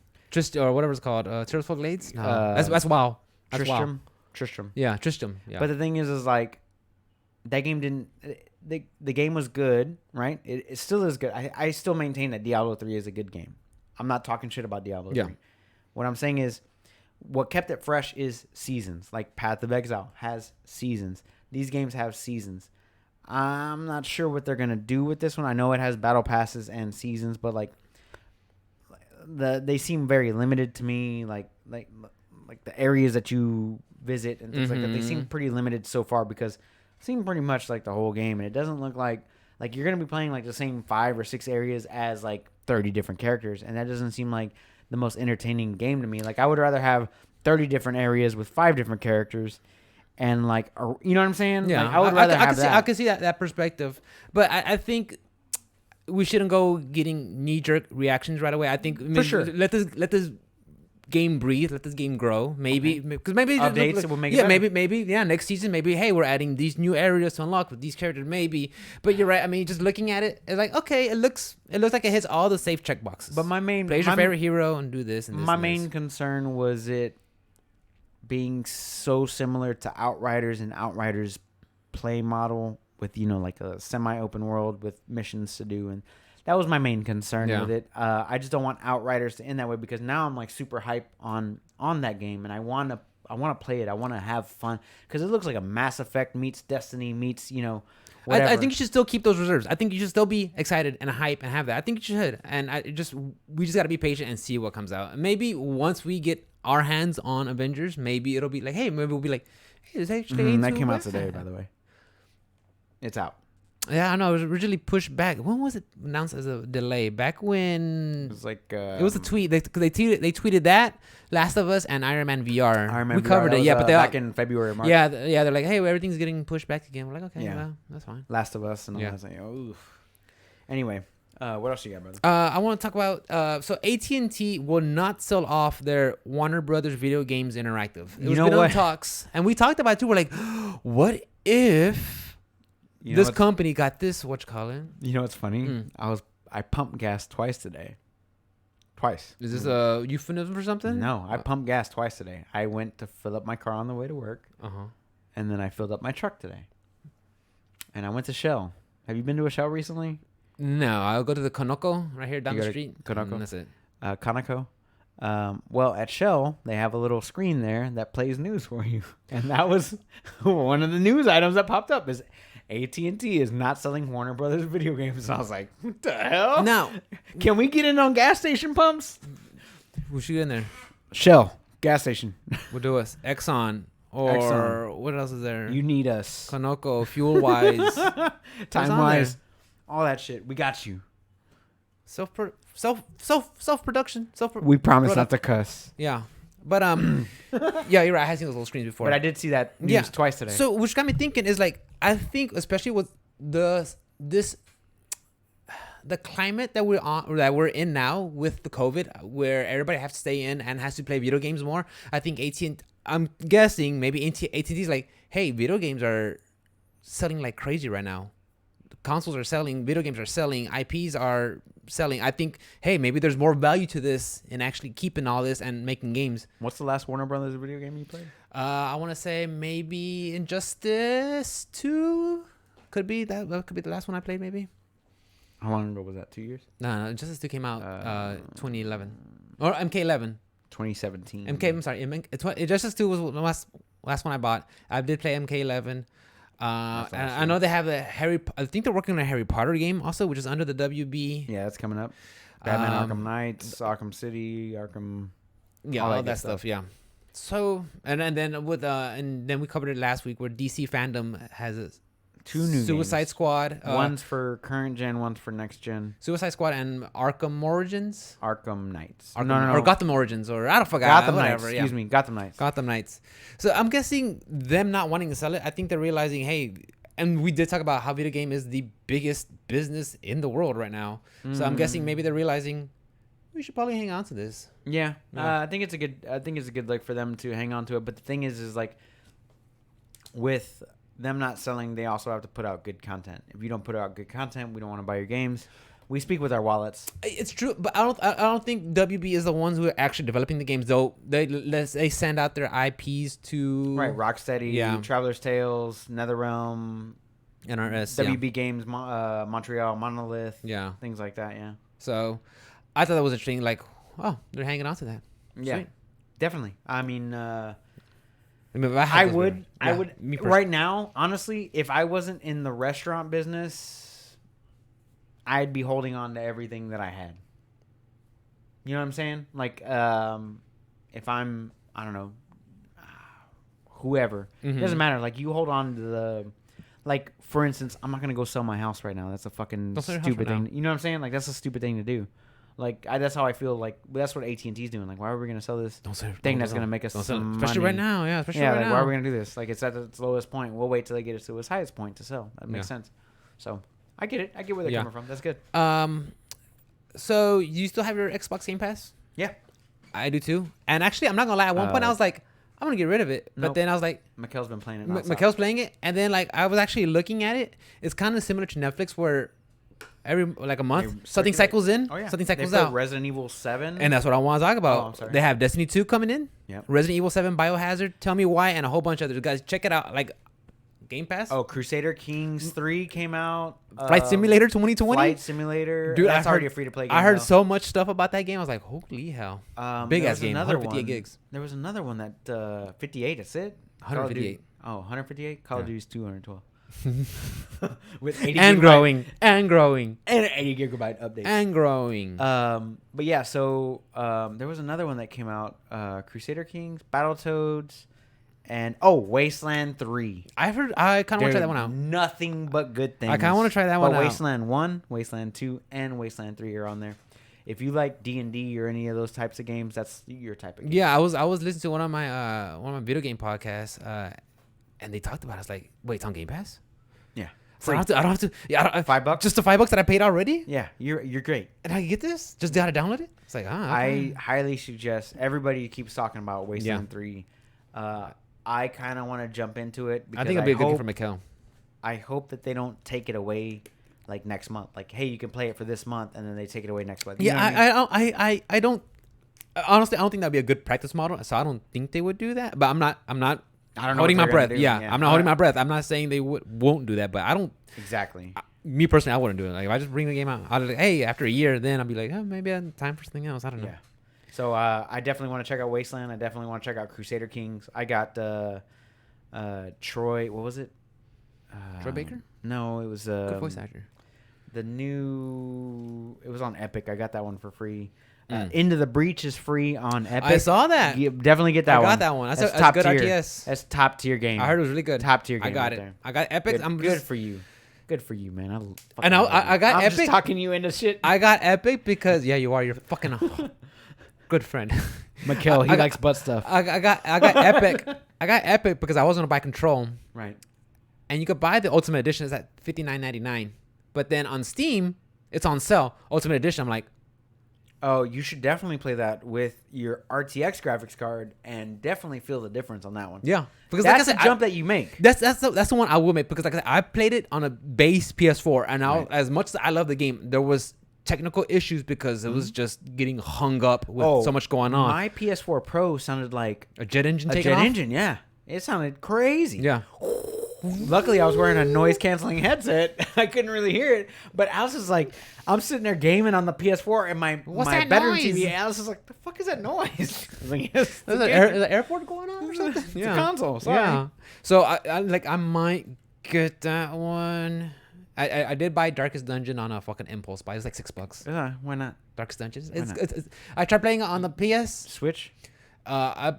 or whatever it's called, Tristville Glades. No, that's WoW. That's Tristram. Yeah, Tristram. Yeah. But the thing is like, that game didn't. The game was good, right? It still is good. I still maintain that Diablo 3 is a good game. I'm not talking shit about Diablo 3. What I'm saying is, what kept it fresh is seasons. Like Path of Exile has seasons. These games have seasons. I'm not sure what they're gonna do with this one. I know it has battle passes and seasons, but like they seem very limited to me. Like the areas that you visit and things like that, they seem pretty limited so far because it seemed pretty much like the whole game, and it doesn't look like you're gonna be playing like the same 5 or 6 areas as like 30 different characters, and that doesn't seem like the most entertaining game to me. Like I would rather have 30 different areas with 5 different characters, and like you know what I'm saying? Yeah, like, I would rather have that. I can see that perspective, but I think we shouldn't go getting knee-jerk reactions right away. I think for sure let this game breathe, let this game grow. Maybe because maybe updates will make it better. maybe next season maybe we're adding these new areas to unlock with these characters maybe. But you're right. I mean, just looking at it, it's like okay, it looks like it hits all the safe check boxes. But my main play your favorite hero and do this and this. My and main this. concern was it being so similar to Outriders and Outriders play model with like a semi-open world with missions to do, and that was my main concern with it. I just don't want Outriders to end that way because now I'm like super hype on that game, and I want to play it. I want to have fun because it looks like a Mass Effect meets Destiny meets whatever. I think you should still keep those reserves. I think you should still be excited and hype and have that. I think you should, and we just got to be patient and see what comes out. Maybe once we get our hands on Avengers, maybe it'll be like, hey, maybe we'll be like, hey, there's actually that came out today, by the way. It's out. Yeah, I know. It was originally pushed back. When was it announced as a delay? Back when it was like it was a tweet. They tweeted that Last of Us and Iron Man VR. Iron Man we VR, covered it. Yeah, but back in February or March. Yeah, they're like, hey, everything's getting pushed back again. We're like, okay, well, that's fine. Last of Us and all that. Oh, anyway, what else you got, brother? I want to talk about. So AT&T will not sell off their Warner Brothers Video Games Interactive. It was been on talks, and we talked about it too. We're like, what if this company got this? What you call it? You know what's funny? I pumped gas twice today. Twice. Is this a euphemism for something? No, I pumped gas twice today. I went to fill up my car on the way to work, and then I filled up my truck today. And I went to Shell. Have you been to a Shell recently? No, I'll go to the Conoco right here down the street. Conoco? That's it. Conoco. Well, at Shell, they have a little screen there that plays news for you. And that was one of the news items that popped up is AT&T is not selling Warner Brothers video games. And I was like, what the hell? Now, can we get in on gas station pumps? We'll shoot in there. Shell, gas station. We'll do us. Exxon. Or what else is there? You need us. Conoco, fuel-wise. Time-wise. All that shit. We got you. Self-production. We promise not to cuss. Yeah. But yeah, you're right. I have seen those little screens before. But I did see that news twice today. So which got me thinking is like I think especially with the climate that we're in now with the COVID, where everybody has to stay in and has to play video games more. I think I'm guessing maybe AT&T's like, hey, video games are selling like crazy right now. Consoles are selling, video games are selling, IPs are selling. I think, hey, maybe there's more value to this in actually keeping all this and making games. What's the last Warner Brothers video game you played? I want to say maybe Injustice 2. Could be that could be the last one I played, maybe. How long ago was that? 2 years? No, Injustice 2 came out 2011 or MK11. 2017. I'm sorry. Injustice 2 was the last one I bought. I did play MK11. And I know they have the I think they're working on a Harry Potter game also, which is under the WB. Yeah, that's coming up. Batman Arkham Knights, Arkham City, Arkham. Yeah, all that stuff. Yeah. So and then we covered it last week where DC Fandom has two new Suicide games. Squad. One's for current gen, one's for next gen. Suicide Squad and Arkham Origins. Arkham Knights. No. Or Gotham Origins, or I don't forget. Gotham whatever, Knights. Yeah. Excuse me, Gotham Knights. Gotham Knights. So I'm guessing them not wanting to sell it. I think they're realizing, hey, and we did talk about how video game is the biggest business in the world right now. So I'm guessing maybe they're realizing we should probably hang on to this. Yeah. I think it's a good look for them to hang on to it. But the thing is like with them not selling, they also have to put out good content. If you don't put out good content, we don't want to buy your games. We speak with our wallets. It's true, but I don't think WB is the ones who are actually developing the games. Though they send out their IPs to Rocksteady, Traveler's Tales, NetherRealm, NRS, WB Games, Montreal, Monolith, yeah, things like that. Yeah. So I thought that was interesting. Like, oh, they're hanging on to that. Yeah, Sweet. definitely. I mean, I mean, I would right now, honestly, if I wasn't in the restaurant business, I'd be holding on to everything that I had. You know what I'm saying? Like, if I'm, I don't know, whoever, it doesn't matter. Like, you hold on to the, like, for instance, I'm not gonna go sell my house right now. That's a fucking stupid thing. You know what I'm saying? Like, that's a stupid thing to do. Like, that's how I feel. Like, that's what AT&T's doing. Like, why are we gonna sell this thing that's gonna make us some money? Especially right now, yeah. Especially right now. Why are we gonna do this? Like, it's at its lowest point. We'll wait till they get it to its highest point to sell. That makes sense. So, I get it. I get where they're coming from. That's good. So you still have your Xbox Game Pass? Yeah, I do too. And actually, I'm not gonna lie. At one point, I was like, I'm gonna get rid of it. But then I was like, Mikkel's been playing it. Mikkel's playing it, and then like I was actually looking at it. It's kind of similar to Netflix, where every like a month something cycles in, something cycles out. Resident Evil 7, and that's what I want to talk about. Oh, I'm sorry. They have Destiny 2 coming in. Yep. Resident Evil 7, Biohazard, Tell Me Why, and a whole bunch of others. Guys, check it out. Like Game Pass. Oh, Crusader Kings 3 came out. Flight Simulator 2020. Flight Simulator. Dude, that's already a free to play game. I heard so much stuff about that game. I was like, holy hell. Big ass game. 158 gigs. There was another one that 58. That's it. 158. 158. Call of Duty's 212. With 80 and gigabyte, growing and growing and an 80 gigabyte update and growing. But yeah, so there was another one that came out, Crusader Kings, Battletoads, and Wasteland 3. I kind of want to try that one out. Nothing but good things. I kind of want to try that one out. Wasteland 1, Wasteland 2, and Wasteland 3 are on there. If you like D&D or any of those types of games, that's your type of game. Yeah, I was listening to one of my video game podcasts, and they talked about it. I was like, wait, it's on Game Pass? Yeah. So I don't have to. Yeah, $5? Just the $5 that I paid already? Yeah, you're great. And I can get this? Just how to download it? It's like, okay. I highly suggest everybody keeps talking about Wasteland 3. I kind of want to jump into it because I think it'll be a good game for Mikkel. I hope that they don't take it away like next month. Like, hey, you can play it for this month, and then they take it away next month. You know what I mean? I don't. Honestly, I don't think that'd be a good practice model. So I don't think they would do that. But I'm not I don't know holding my breath. Yeah, I'm not holding my breath. breath. I'm not saying they won't do that, but I don't. Exactly. Me personally, I wouldn't do it. Like if I just bring the game out, I'll be like, hey, after a year, then I'll be like, oh, maybe I have time for something else. I don't know. Yeah. So I definitely want to check out Wasteland. I definitely want to check out Crusader Kings. I got Troy. What was it? Troy Baker? No, it was good voice actor. It was on Epic. I got that one for free. Into the Breach is free on Epic. I saw that. Definitely get that one. I got that one. That's top good tier. RTS. That's top tier game. I heard it was really good. Top tier game. I got it. There. I got Epic. Good, I'm good for you. Good for you, man. I know. I got I'm Epic. just talking you into shit. I got Epic because you are. You're fucking a good friend. Mikkel, he likes butt stuff. I got Epic. I got Epic because I was gonna buy Control. Right. And you could buy the Ultimate Edition. It's at $59.99. But then on Steam, it's on sale. Ultimate Edition. I'm like, oh, you should definitely play that with your RTX graphics card and definitely feel the difference on that one. yeah, because that's like I said, the jump that you make. That's the one I will make because like I said, I played it on a base PS4, and as much as I love the game, there was technical issues because it was just getting hung up with so much going on. My PS4 Pro sounded like a jet engine. Yeah, it sounded crazy. Yeah. Luckily, I was wearing a noise-canceling headset. I couldn't really hear it. But Alice is like, I'm sitting there gaming on the PS4 and my bedroom noise? TV. Alice is like, the fuck is that noise? I was like, yes, Is the airport going on or something? It's a console. Sorry. Yeah. So I might get that one. I did buy Darkest Dungeon on a fucking impulse buy. It's like $6. Why not? Darkest Dungeon. I tried playing it on the PS. Switch? I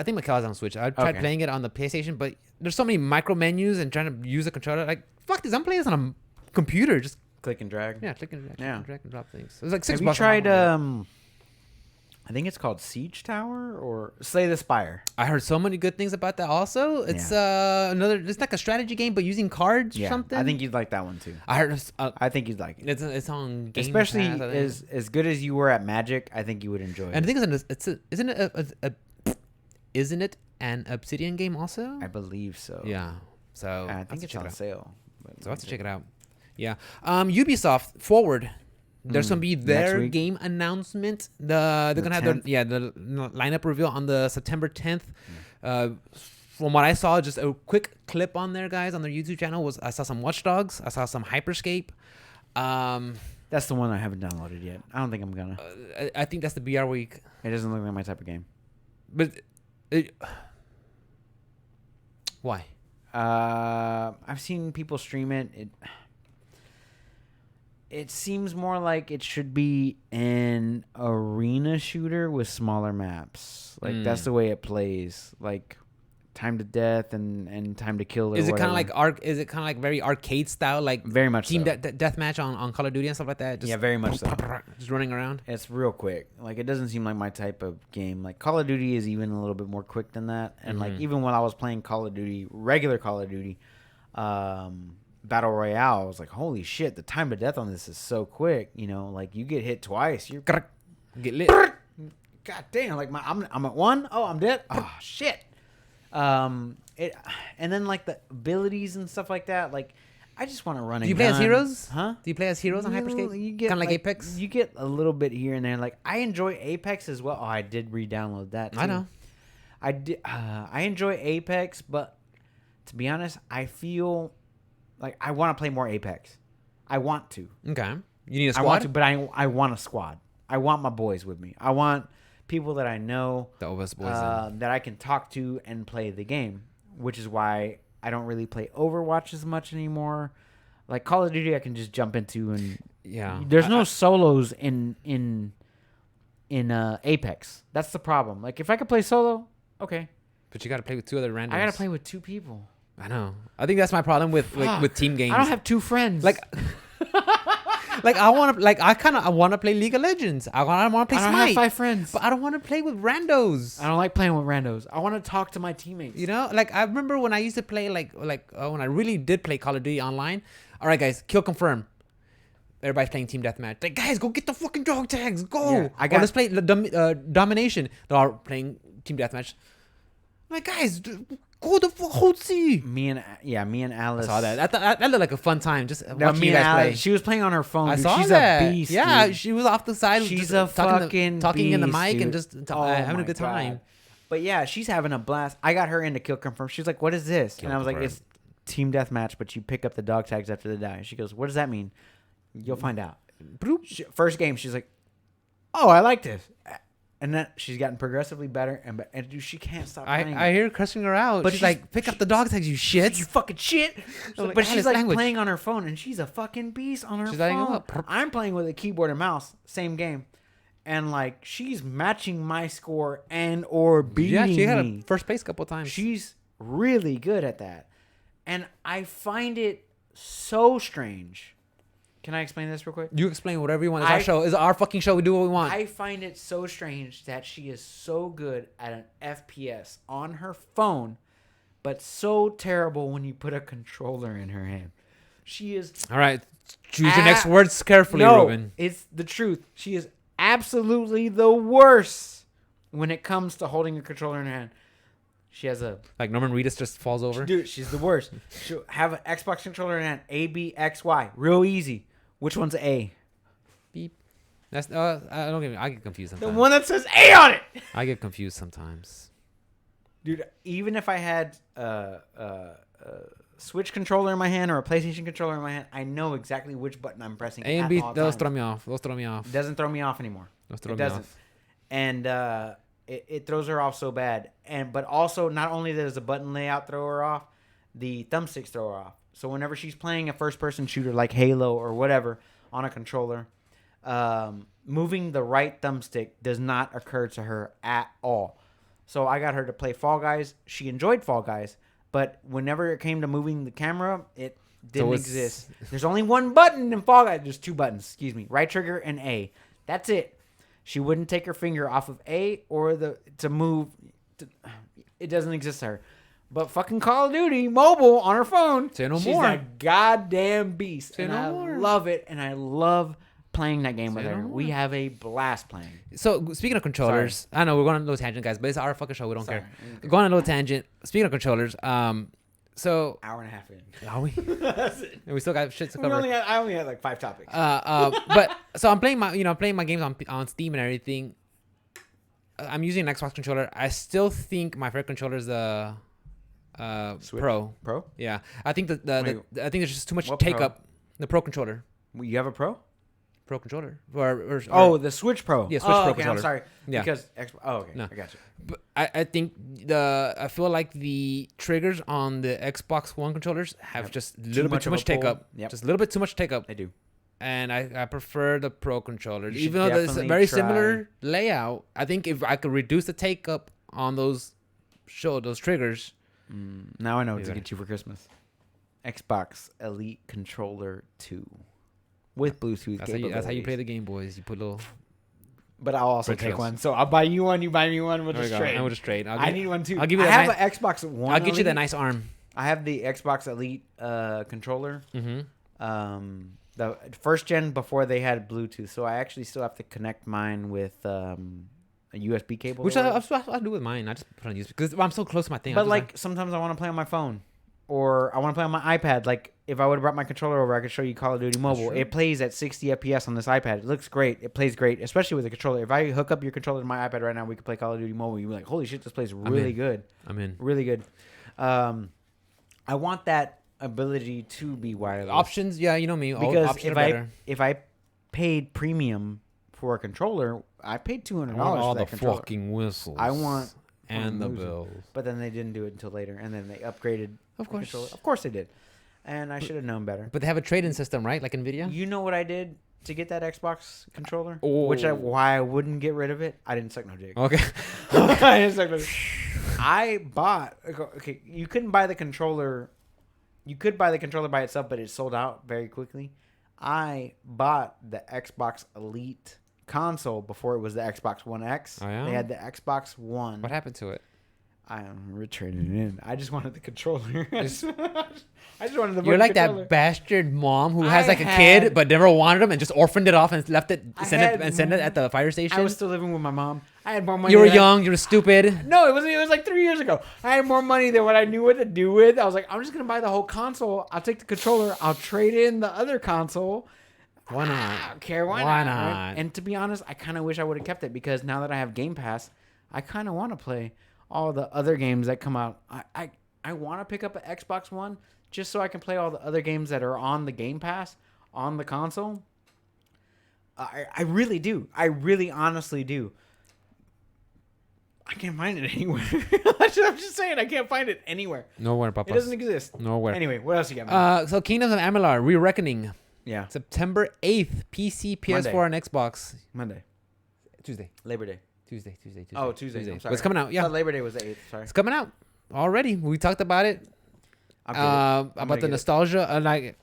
think Mikkel's on Switch. I tried playing it on the PlayStation, but there's so many micro menus and trying to use a controller. Like, fuck this. I'm playing this on a computer. Just click and drag. Yeah, click and drag. Yeah. Drag and drop things. It was like $6. Have you tried, I think it's called Siege Tower or Slay the Spire. I heard so many good things about that also. It's it's like a strategy game, but using cards or something. I think you'd like that one too. I heard. I think you'd like it. It's on Game Especially Pass, as good as you were at Magic, I think you would enjoy it. And the thing is, isn't it an Obsidian game also? I believe so. Yeah. So I think it's on sale. So I have to check it out. Yeah. Ubisoft Forward. There's gonna be their game announcement. They're gonna have the lineup reveal on the September 10th. From what I saw, just a quick clip on there, guys, on their YouTube channel I saw some Watch Dogs. I saw some Hyperscape. That's the one I haven't downloaded yet. I don't think I'm gonna. I think that's the BR week. It doesn't look like my type of game. But why? I've seen people stream it. It seems more like it should be an arena shooter with smaller maps. Like that's the way it plays. Like time to death and time to kill. Is it kind of like Is it kind of like very arcade style, like very much team deathmatch on Call of Duty and stuff like that? Yeah, very much so. Just running around. It's real quick. Like it doesn't seem like my type of game. Like Call of Duty is even a little bit more quick than that. And like even when I was playing Call of Duty, regular Call of Duty, Battle Royale, I was like, holy shit, the time to death on this is so quick. You know, like you get hit twice, you get lit. God damn! Like I'm at 1. Oh, I'm dead. Oh shit. And then like the abilities and stuff like that. Like I just want to run. Do you play as heroes? Huh? Do you play as heroes on Hyperscape? You get kind of like Apex. You get a little bit here and there. Like I enjoy Apex as well. Oh, I did re-download that too. I know. I did. I enjoy Apex, but to be honest, I feel like I want to play more Apex. I want to. Okay. You need a squad? I want to, but I want a squad. I want my boys with me. I want people that I know. The Obus boys. That I can talk to and play the game, which is why I don't really play Overwatch as much anymore. Like Call of Duty, I can just jump into and there's no solos in Apex. That's the problem. Like if I could play solo, okay. But you got to play with 2 other randoms. I got to play with 2 people. I know. I think that's my problem with team games. I don't have 2 friends. Like I want to I want to play League of Legends. I want to play Smite. I don't have 5 friends. But I don't want to play with randos. I don't like playing with randos. I want to talk to my teammates. You know, like I remember when I used to play when I really did play Call of Duty online. All right, guys, kill confirm. Everybody's playing team deathmatch. Like, guys, go get the fucking dog tags. Go. Yeah, let's play domination. They're all playing team deathmatch. I'm like, guys, go the fuck hold C. Me and Alice. I saw that. That looked like a fun time. Just watching me you guys and Alice, play. She was playing on her phone. I Dude. saw She's that. a beast. Yeah, dude. she was off the side. She's a fucking talking in the mic dude. and just having a good time. God. But yeah, she's having a blast. I got her into kill confirm. She's like, "What is this?" And I was like, "It's team deathmatch, but you pick up the dog tags after they die." She goes, "What does that mean?" You'll find out. First game, she's like, "Oh, I like this." And then she's gotten progressively better, and dude, she can't stop playing. I hear her cussing her out, but she's like, "Pick up the dog tags, you shit! You fucking shit!" But she's like playing on her phone, and she's a fucking beast on her phone. I'm playing with a keyboard and mouse, same game, and like she's matching my score and or beating me. Yeah, she had a first place a couple of times. She's really good at that, and I find it so strange. Can I explain this real quick? You explain whatever you want. It's our show. It's our fucking show. We do what we want. I find it so strange that she is so good at an FPS on her phone, but so terrible when you put a controller in her hand. She is... All right. Choose your next words carefully, Ruben. It's the truth. She is absolutely the worst when it comes to holding a controller in her hand. She has a... Like Norman Reedus just falls over? Dude, she's the worst. She'll have an Xbox controller in her hand. A, B, X, Y. Real easy. Which one's A? Beep. That's I get confused sometimes. The one that says A on it. I get confused sometimes. Dude, even if I had a Switch controller in my hand or a PlayStation controller in my hand, I know exactly which button I'm pressing. A and B, those throw me off. It doesn't throw me off anymore. It doesn't. And it throws her off so bad. But also, not only does the button layout throw her off, the thumbsticks throw her off. So whenever she's playing a first-person shooter like Halo or whatever on a controller, moving the right thumbstick does not occur to her at all. So I got her to play Fall Guys. She enjoyed Fall Guys, but whenever it came to moving the camera, it didn't exist. There's only one button in Fall Guys. There's 2 buttons, excuse me. Right trigger and A. That's it. She wouldn't take her finger off of A or to move. It doesn't exist to her. But fucking Call of Duty mobile on her phone, say no she's more. a goddamn beast. Say and no I more. love it, and I love playing that game say with her. No we have a blast playing. So, speaking of controllers, I know we're going on a little tangent, guys, but it's our fucking show. We don't care. Going on a little tangent. Speaking of controllers, so... Hour and a half in. Are we? That's it. And we still got shit to cover. I only had like 5 topics. But, so I'm playing my games on Steam and everything. I'm using an Xbox controller. I still think my favorite controller is the... Switch? Pro. Yeah, I think I think there's just too much what take Pro? up. The Pro controller. You have a Pro? Pro controller. The Switch Pro. Yeah, Switch Pro okay, controller. I'm sorry. Yeah. Because okay, no. I got you. But I think I feel like the triggers on the Xbox One controllers have just a little bit too much take up. Yep. Just a little bit too much take up. They do. And I prefer the Pro controllers, even though it's a very similar layout. I think if I could reduce the take up on those triggers. Now I know what to get you for Christmas. Xbox Elite Controller 2 with Bluetooth capabilities. That's how you play the Game Boys. You put little. But I'll also take one. So I'll buy you one. You buy me one. We'll just trade. We'll just trade. I need one too. I'll give you. I have an Xbox One. I'll get you that nice arm. I have the Xbox Elite controller. Mm-hmm. The first gen before they had Bluetooth, so I actually still have to connect mine with a USB cable. Which I'll do with mine. I just put on USB because I'm so close to my thing. But like sometimes I want to play on my phone, or I want to play on my iPad. Like if I would have brought my controller over, I could show you Call of Duty Mobile. It plays at 60 FPS on this iPad. It looks great. It plays great, especially with the controller. If I hook up your controller to my iPad right now, we could play Call of Duty Mobile. You'd be like, holy shit, this plays really good. I'm in. Really good. I want that ability to be wireless. Options, yeah, you know me. Because if I paid premium for a controller, I paid $200 all for that the controller. fucking whistles. I want and the bills. But then they didn't do it until later, and then they upgraded. Of course, of course they did, and I should have known better. But they have a trade-in system, right? Like Nvidia. You know what I did to get that Xbox controller? Oh. Why I wouldn't get rid of it? I didn't suck no dick. Okay. I didn't suck no dick. I bought. Okay, you couldn't buy the controller. You could buy the controller by itself, but it sold out very quickly. I bought the Xbox Elite console before it was the Xbox One X. Oh, yeah? They had the Xbox One. What happened to it? I am returning it in. I just wanted the controller. I just wanted the. You're like controller. that bastard mom who has like a kid but never wanted him and just orphaned it off and left it, sent it at the fire station. I was still living with my mom. I had more money. You were young. You were stupid. No, it wasn't. It was like 3 years ago. I had more money than what I knew what to do with. I was like, I'm just gonna buy the whole console. I'll take the controller. I'll trade in the other console. Why not? I don't care. Why not? Right? And to be honest, I kind of wish I would have kept it because now that I have Game Pass, I kind of want to play all the other games that come out. I want to pick up an Xbox One just so I can play all the other games that are on the Game Pass on the console. I really do. I really honestly do. I can't find it anywhere. I'm just saying, I can't find it anywhere. Nowhere, Papa. It doesn't exist. Nowhere. Anyway, what else you got? So Kingdoms of Amalur: Re-Reckoning. Yeah. September 8th, PC, PS4, Monday. and Xbox. Monday. Tuesday. Labor Day. Tuesday. Oh, Tuesday. I'm sorry. But it's coming out. Yeah. I thought Labor Day was the 8th. Sorry. It's coming out already. We talked about it. About the nostalgia.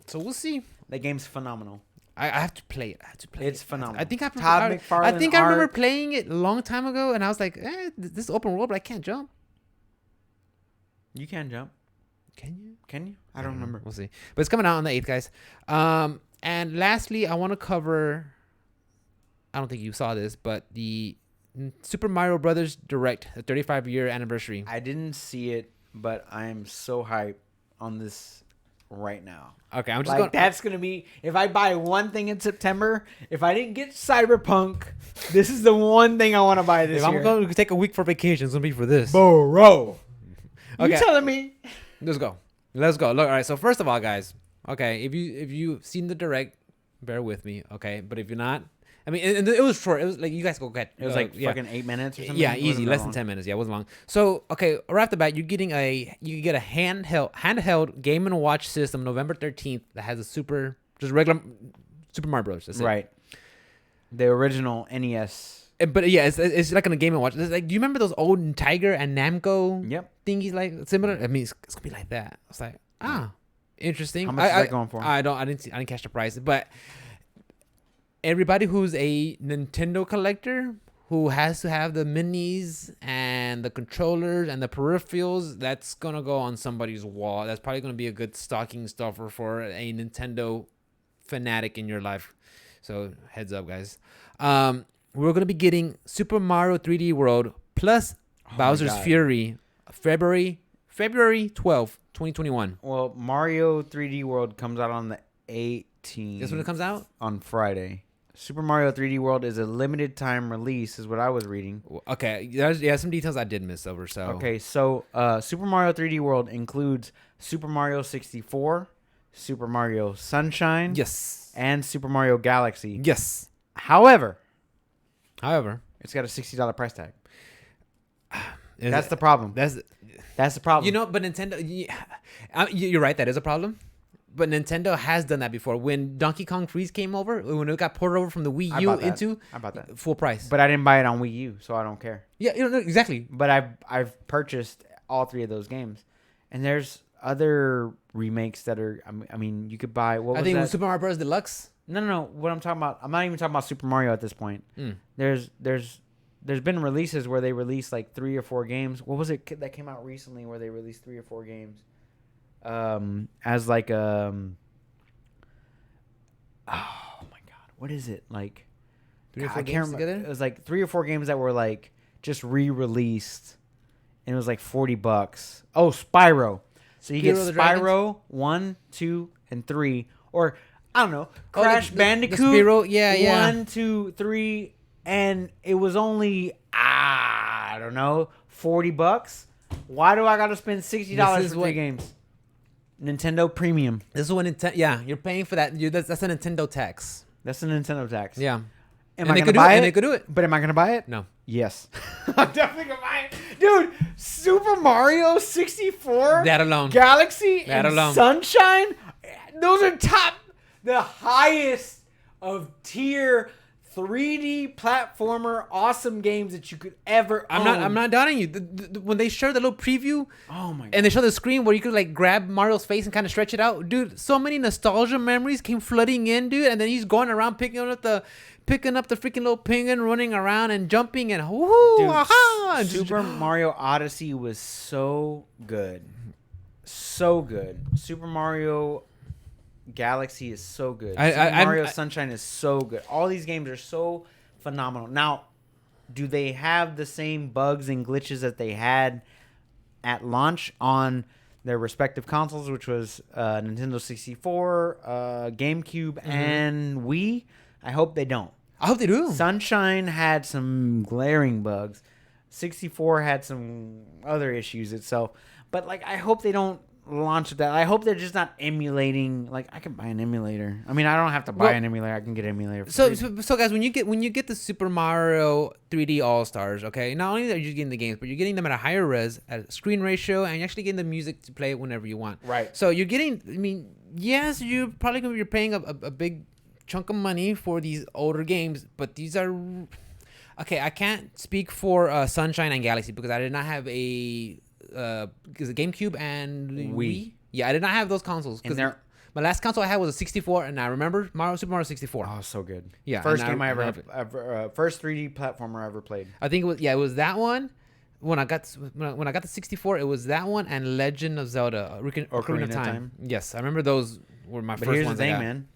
So we'll see. That game's phenomenal. I have to play it. It's phenomenal. I think I I remember playing it a long time ago, and I was like, this is open world, but I can't jump. You can jump. Can you? Can you? I don't remember. We'll see. But it's coming out on the 8th, guys. And lastly, I want to cover, I don't think you saw this, but the Super Mario Brothers Direct, the 35-year anniversary. I didn't see it, but I am so hyped on this right now. Okay, I'm just going. That's gonna be if I buy one thing in September. If I didn't get Cyberpunk, this is the one thing I want to buy this year. I'm going to take a week for vacation. It's gonna be for this. Bro. Okay. You telling me? Let's go. Look, all right. So first of all, guys. Okay, if you've seen the Direct, bear with me. Okay, but if you're not, I mean, it was short. It was like you guys go get. It was fucking 8 minutes or something. Yeah, easy, less than 10 minutes. Yeah, it wasn't long. So okay, right off the bat, you get a handheld Game and Watch system November 13th that has a regular Super Mario Bros. That's right. The original NES. But yeah, it's like on a Game and Watch. It's like, do you remember those old Tiger and Namco thingies like similar? I mean, it's gonna be like that. It's like interesting. How much is that going for? I didn't catch the price, but everybody who's a Nintendo collector who has to have the minis and the controllers and the peripherals, that's gonna go on somebody's wall. That's probably gonna be a good stocking stuffer for a Nintendo fanatic in your life. So heads up, guys. We're going to be getting Super Mario 3D World plus Bowser's Fury February 12th, 2021. Well, Mario 3D World comes out on the 18th. That's when it comes out? On Friday. Super Mario 3D World is a limited time release is what I was reading. Okay. Some details I did miss over. So okay, so Super Mario 3D World includes Super Mario 64, Super Mario Sunshine. Yes. And Super Mario Galaxy. Yes. However, it's got a $60 price tag. That's the problem. That's the problem. You know, but Nintendo, you're right. That is a problem. But Nintendo has done that before. When Donkey Kong Freeze came over, when it got ported over from the Wii U into full price. But I didn't buy it on Wii U, so I don't care. Yeah, exactly. But I've purchased all 3 of those games, and there's other remakes that are. I mean, you could buy. What was that? Super Mario Bros. Deluxe. No. What I'm talking about, I'm not even talking about Super Mario at this point. There's been releases where they released like 3 or 4 games. What was it that came out recently where they released 3 or 4 games? As like oh my god, what is it like? 3 or 4 games together? It was like 3 or 4 games that were like just re-released, and it was like $40. Oh, Spyro. So you get Spyro 1, 2, and 3, or I don't know, Crash Bandicoot. The Spyro, yeah. 1, 2, 3, and it was only I don't know, $40. Why do I got to spend $60 for 3 games? Nintendo Premium. This is what Nintendo. You're paying for that. That's a Nintendo tax. That's a Nintendo tax. Yeah. Am I gonna buy it? And they could do it. But am I gonna buy it? No. Yes. I'm definitely gonna buy it, dude. Super Mario 64. That alone. Galaxy and Sunshine. Those are the highest of tier 3D platformer awesome games that you could ever own. I'm not doubting you. When they showed the little preview, oh my god, and they showed the screen where you could like grab Mario's face and kind of stretch it out, dude. So many nostalgia memories came flooding in, dude. And then he's going around picking up the freaking little penguin, running around and jumping and woohoo, aha! Super Mario Odyssey was so good, so good. Super Mario Galaxy is so good. Mario Sunshine is so good. All these games are so phenomenal. Now, do they have the same bugs and glitches that they had at launch on their respective consoles, which was Nintendo 64, GameCube, and Wii? I hope they don't. I hope they do. Sunshine had some glaring bugs. 64 had some other issues itself. But like, I hope they don't launch that. I hope they're just not emulating. Like, I can buy an emulator. I mean, I don't have to buy an emulator. I can get an emulator. So guys, when you get the Super Mario 3D All Stars, okay, not only are you getting the games, but you're getting them at a higher res, at a screen ratio, and you're actually getting the music to play whenever you want. Right. So you're getting. I mean, yes, you're probably gonna be paying a big chunk of money for these older games, but these are. Okay, I can't speak for Sunshine and Galaxy because I did not have a. Is it GameCube and Wii? Yeah, I did not have those consoles. Because my last console I had was a 64, and I remember Super Mario 64. Oh, so good. Yeah, first game I ever first 3D platformer I ever played. I think it was that one. When I got the 64, it was that one and Legend of Zelda: Ocarina of Time. Yes, I remember those were my first ones. Here's the thing, man.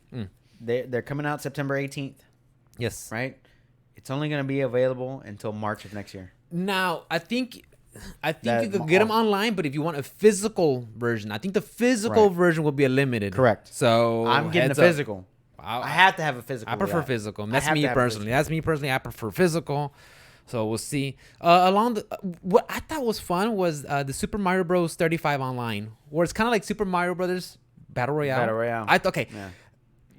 They're coming out September 18th. Yes. Right. It's only going to be available until March of next year. Now, I think you could get them online, but if you want a physical version, I think the physical version will be a limited. Correct. So I'm getting a physical. I have to have a physical. I prefer physical. That's me personally. I prefer physical. So we'll see. What I thought was fun was the Super Mario Bros. 35 online, where it's kind of like Super Mario Brothers Battle Royale. Yeah.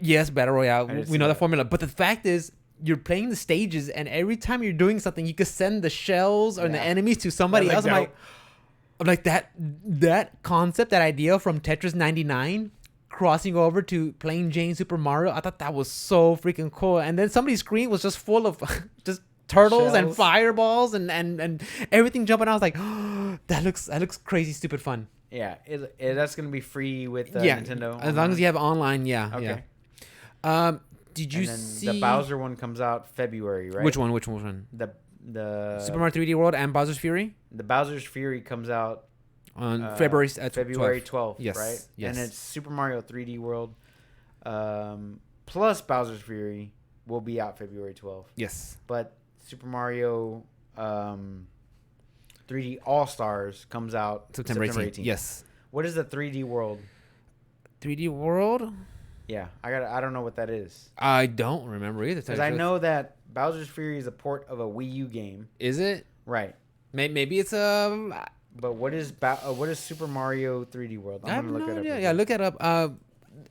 Yes, Battle Royale. We know the formula, but the fact is, you're playing the stages, and every time you're doing something, you could send the shells or the enemies to somebody else. I'm like that concept, that idea from Tetris 99, crossing over to plain Jane Super Mario. I thought that was so freaking cool. And then somebody's screen was just full of just turtles shells and fireballs and everything jumping. I was like, oh, that looks crazy, stupid fun. Yeah, that's gonna be free with Nintendo. As long as you have online. Yeah. Okay. Yeah. Did you see the Bowser one comes out February, right? Which one? The Super Mario 3D World and Bowser's Fury? The Bowser's Fury comes out on February 12th, yes. Right? Yes. And it's Super Mario 3D World plus Bowser's Fury will be out February 12th. Yes. But Super Mario 3D All Stars comes out September 18th. Yes. What is the 3D World? 3D World? Yeah, I don't know what that is. I don't remember either. Because I know that Bowser's Fury is a port of a Wii U game. Is it? Right. Maybe it's a. But what is Super Mario 3D World? I'm gonna look it up. Yeah, look it up.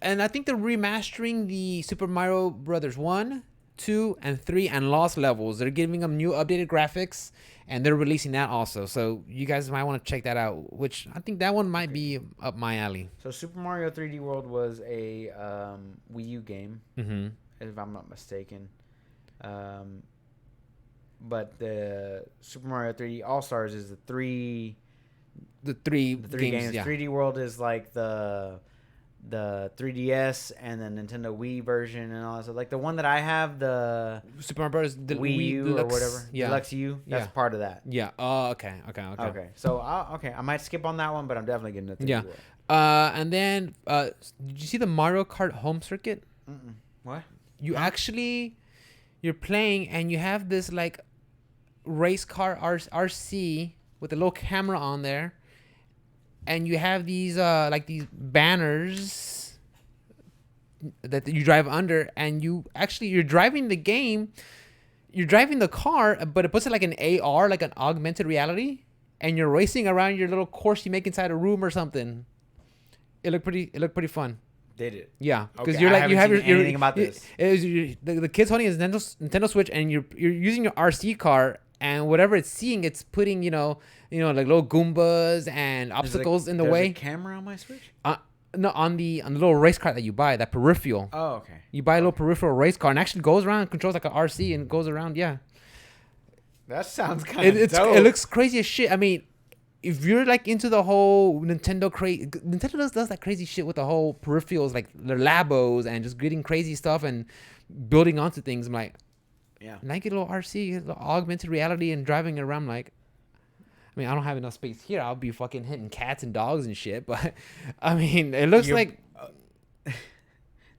and I think they're remastering the Super Mario Brothers 1, 2, and 3 and Lost Levels. They're giving them new updated graphics, and they're releasing that also. So you guys might want to check that out, which I think that one might be up my alley. So Super Mario 3D World was a Wii U game, if I'm not mistaken. But the Super Mario 3D All-Stars is the three games. Yeah. 3D World is like the 3DS and the Nintendo Wii version and all that stuff. Like the one that I have, the Super Mario Bros. The Wii U Deluxe, or whatever. Yeah. Deluxe U. That's part of that. Yeah. Oh, okay. So, I might skip on that one, but I'm definitely getting the 3D World. And then, did you see the Mario Kart home circuit? Mm-mm. What? You're playing and you have this like race car RC with a little camera on there. And you have these like these banners that you drive under, and you're driving the game. You're driving the car, but it puts it like an AR, like an augmented reality, and you're racing around your little course you make inside a room or something. It looked pretty fun. Did it? Yeah, because you're like, you have anything about this. The kid's holding his Nintendo Switch, and you're using your RC car, and whatever it's seeing, it's putting like little Goombas and obstacles in the way. There's a camera on my Switch? No, on the little race car that you buy, that peripheral. Oh, okay. You buy a little peripheral race car and actually goes around and controls like an RC and goes around. Yeah. That sounds kind of dope. It looks crazy as shit. I mean, if you're like into the whole Nintendo does that crazy shit with the whole peripherals, like the Labos and just getting crazy stuff and building onto things. I'm like, yeah, like a little RC, a little augmented reality and driving it around. Like, I mean, I don't have enough space here. I'll be fucking hitting cats and dogs and shit. But I mean, it looks like.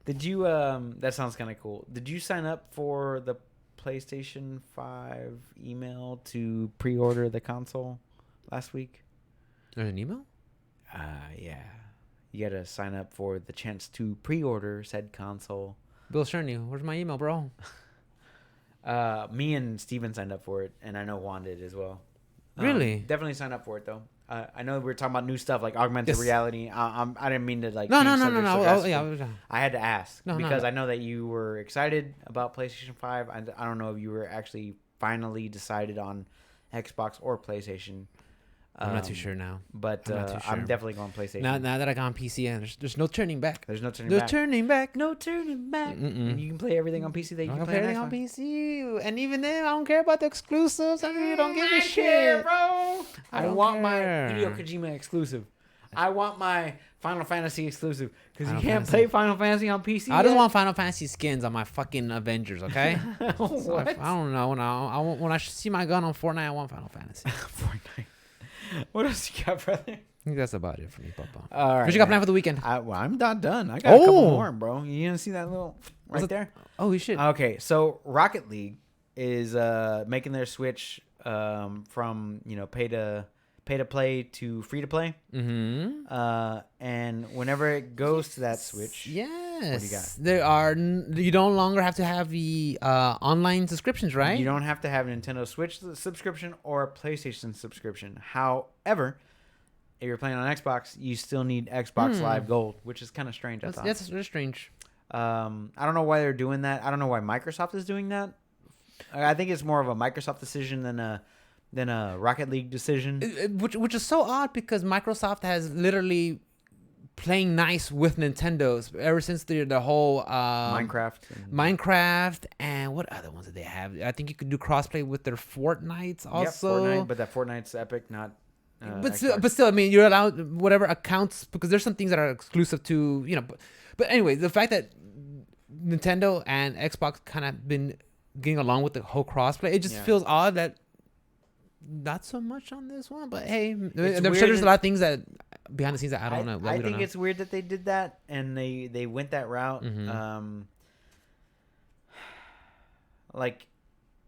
Did you? That sounds kind of cool. Did you sign up for the PlayStation 5 email to pre-order the console last week? An email? Yeah. You got to sign up for the chance to pre-order said console. Bill Cerny, where's my email, bro? Me and Steven signed up for it, and I know Juan did as well. Really? Definitely sign up for it though. I know we were talking about new stuff like augmented reality. I didn't mean to like. No. I had to ask because I know that you were excited about PlayStation 5. I don't know if you were actually finally decided on Xbox or PlayStation. I'm not too sure now. But I'm definitely going PlayStation. Now that I got on PC, and there's no turning back. There's no turning back. No turning back. And you can play everything on PC that you can play everything on PC. And even then, I don't care about the exclusives. I really don't give a shit, bro. I want my Hideo Kojima exclusive. I want my Final Fantasy exclusive because you can't play Final Fantasy on PC. I just want Final Fantasy skins on my fucking Avengers, okay? So I don't know. When I see my gun on Fortnite, I want Final Fantasy. Fortnite. What else you got, brother? I think that's about it for me, Papa. All right. What you got planned for the weekend? I'm not done. I got a couple more, bro. You didn't see that little right there? Oh, shit. Okay, so Rocket League is making their switch from pay to play to free to play. Mm-hmm. And whenever it goes to that switch, yes, what do you got? You no longer have to have the online subscriptions, right? You don't have to have a Nintendo Switch subscription or a PlayStation subscription. However, if you're playing on Xbox, you still need Xbox Live Gold, which is kind of strange. I thought that's strange. I don't know why they're doing that. I don't know why Microsoft is doing that. I think it's more of a Microsoft decision than a Rocket League decision. Which is so odd because Microsoft has literally playing nice with Nintendo's ever since the whole Minecraft and what other ones did they have? I think you could do crossplay with their Fortnites also. Fortnite, but that Fortnite's Epic, not. But still, I mean, you're allowed whatever accounts because there's some things that are exclusive to But anyway, the fact that Nintendo and Xbox kind of been getting along with the whole crossplay, it just feels odd that not so much on this one. But hey, I'm sure there's a lot of things that behind the scenes that I don't know. I think it's weird that they did that and they went that route. Mm-hmm. Like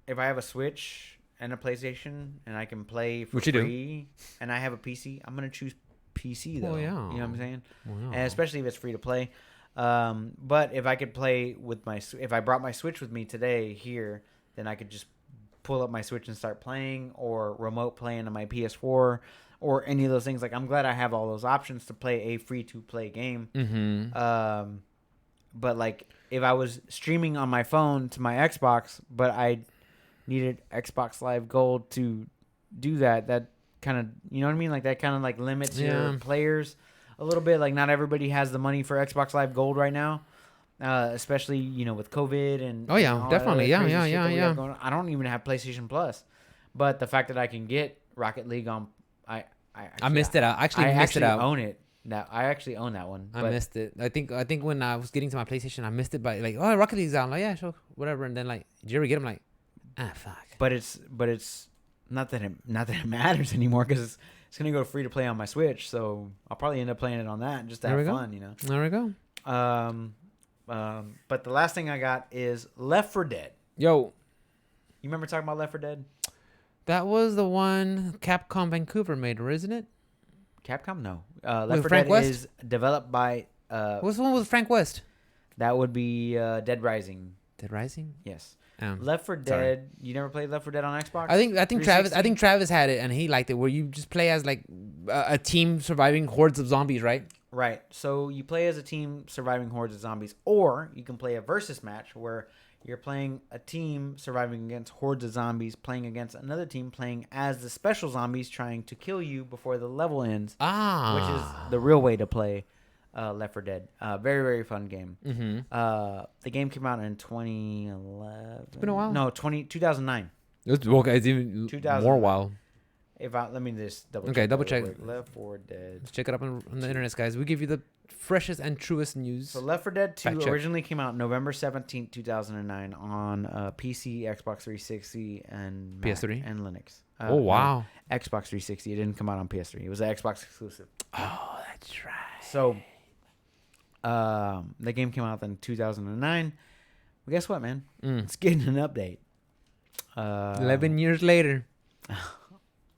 if I have a Switch and a PlayStation and I can play for Which you free and I have a PC, I'm gonna choose PC though. You know what I'm saying? And especially if it's free to play. But if I could play with if I brought my Switch with me today here, then I could just pull up my Switch and start playing, or remote playing on my PS4, or any of those things. Like, I'm glad I have all those options to play a free-to-play game. Mm-hmm. But, like, if I was streaming on my phone to my Xbox, but I needed Xbox Live Gold to do that kind of, you know what I mean? Like, that kind of, like, limits your players a little bit. Like, not everybody has the money for Xbox Live Gold right now. Especially, you know, with COVID and definitely, yeah. I don't even have PlayStation Plus, but the fact that I can get Rocket League on, I missed it out. I actually own it. Now I actually own that one. I missed it. I think when I was getting to my PlayStation, I missed it by like, oh, Rocket League's out. I'm like, yeah, sure, whatever. And then like, did you ever get them? Like, fuck. But it's not that it matters anymore because it's gonna go free to play on my Switch. So I'll probably end up playing it on that just to have fun, you know. There we go. But the last thing I got is Left 4 Dead. Yo, you remember talking about Left 4 Dead? That was the one Capcom Vancouver made, isn't it? Capcom, no. Left 4 Dead West? Is developed by. What's the one with Frank West? That would be Dead Rising. Dead Rising? Yes. Left 4 Dead. You never played Left 4 Dead on Xbox? I think Travis had it and he liked it. Where you just play as like a team surviving hordes of zombies, right? Right. So you play as a team surviving hordes of zombies, or you can play a versus match where you're playing a team surviving against hordes of zombies, playing against another team playing as the special zombies trying to kill you before the level ends. Which is the real way to play Left 4 Dead. Very, very fun game. Mm-hmm. The game came out in 2011. It's been a while. No, 2009. It's even more while. Let me just double check. Okay, double check. Left 4 Dead. Let's check it up on the internet, guys. We give you the freshest and truest news. So Left 4 Dead 2 originally came out November 17th, 2009 on PC, Xbox 360, and Mac PS3 and Linux. Oh, wow. No, Xbox 360. It didn't come out on PS3. It was an Xbox exclusive. Oh, that's right. So the game came out in 2009. Well, guess what, man? It's getting an update. 11 years later.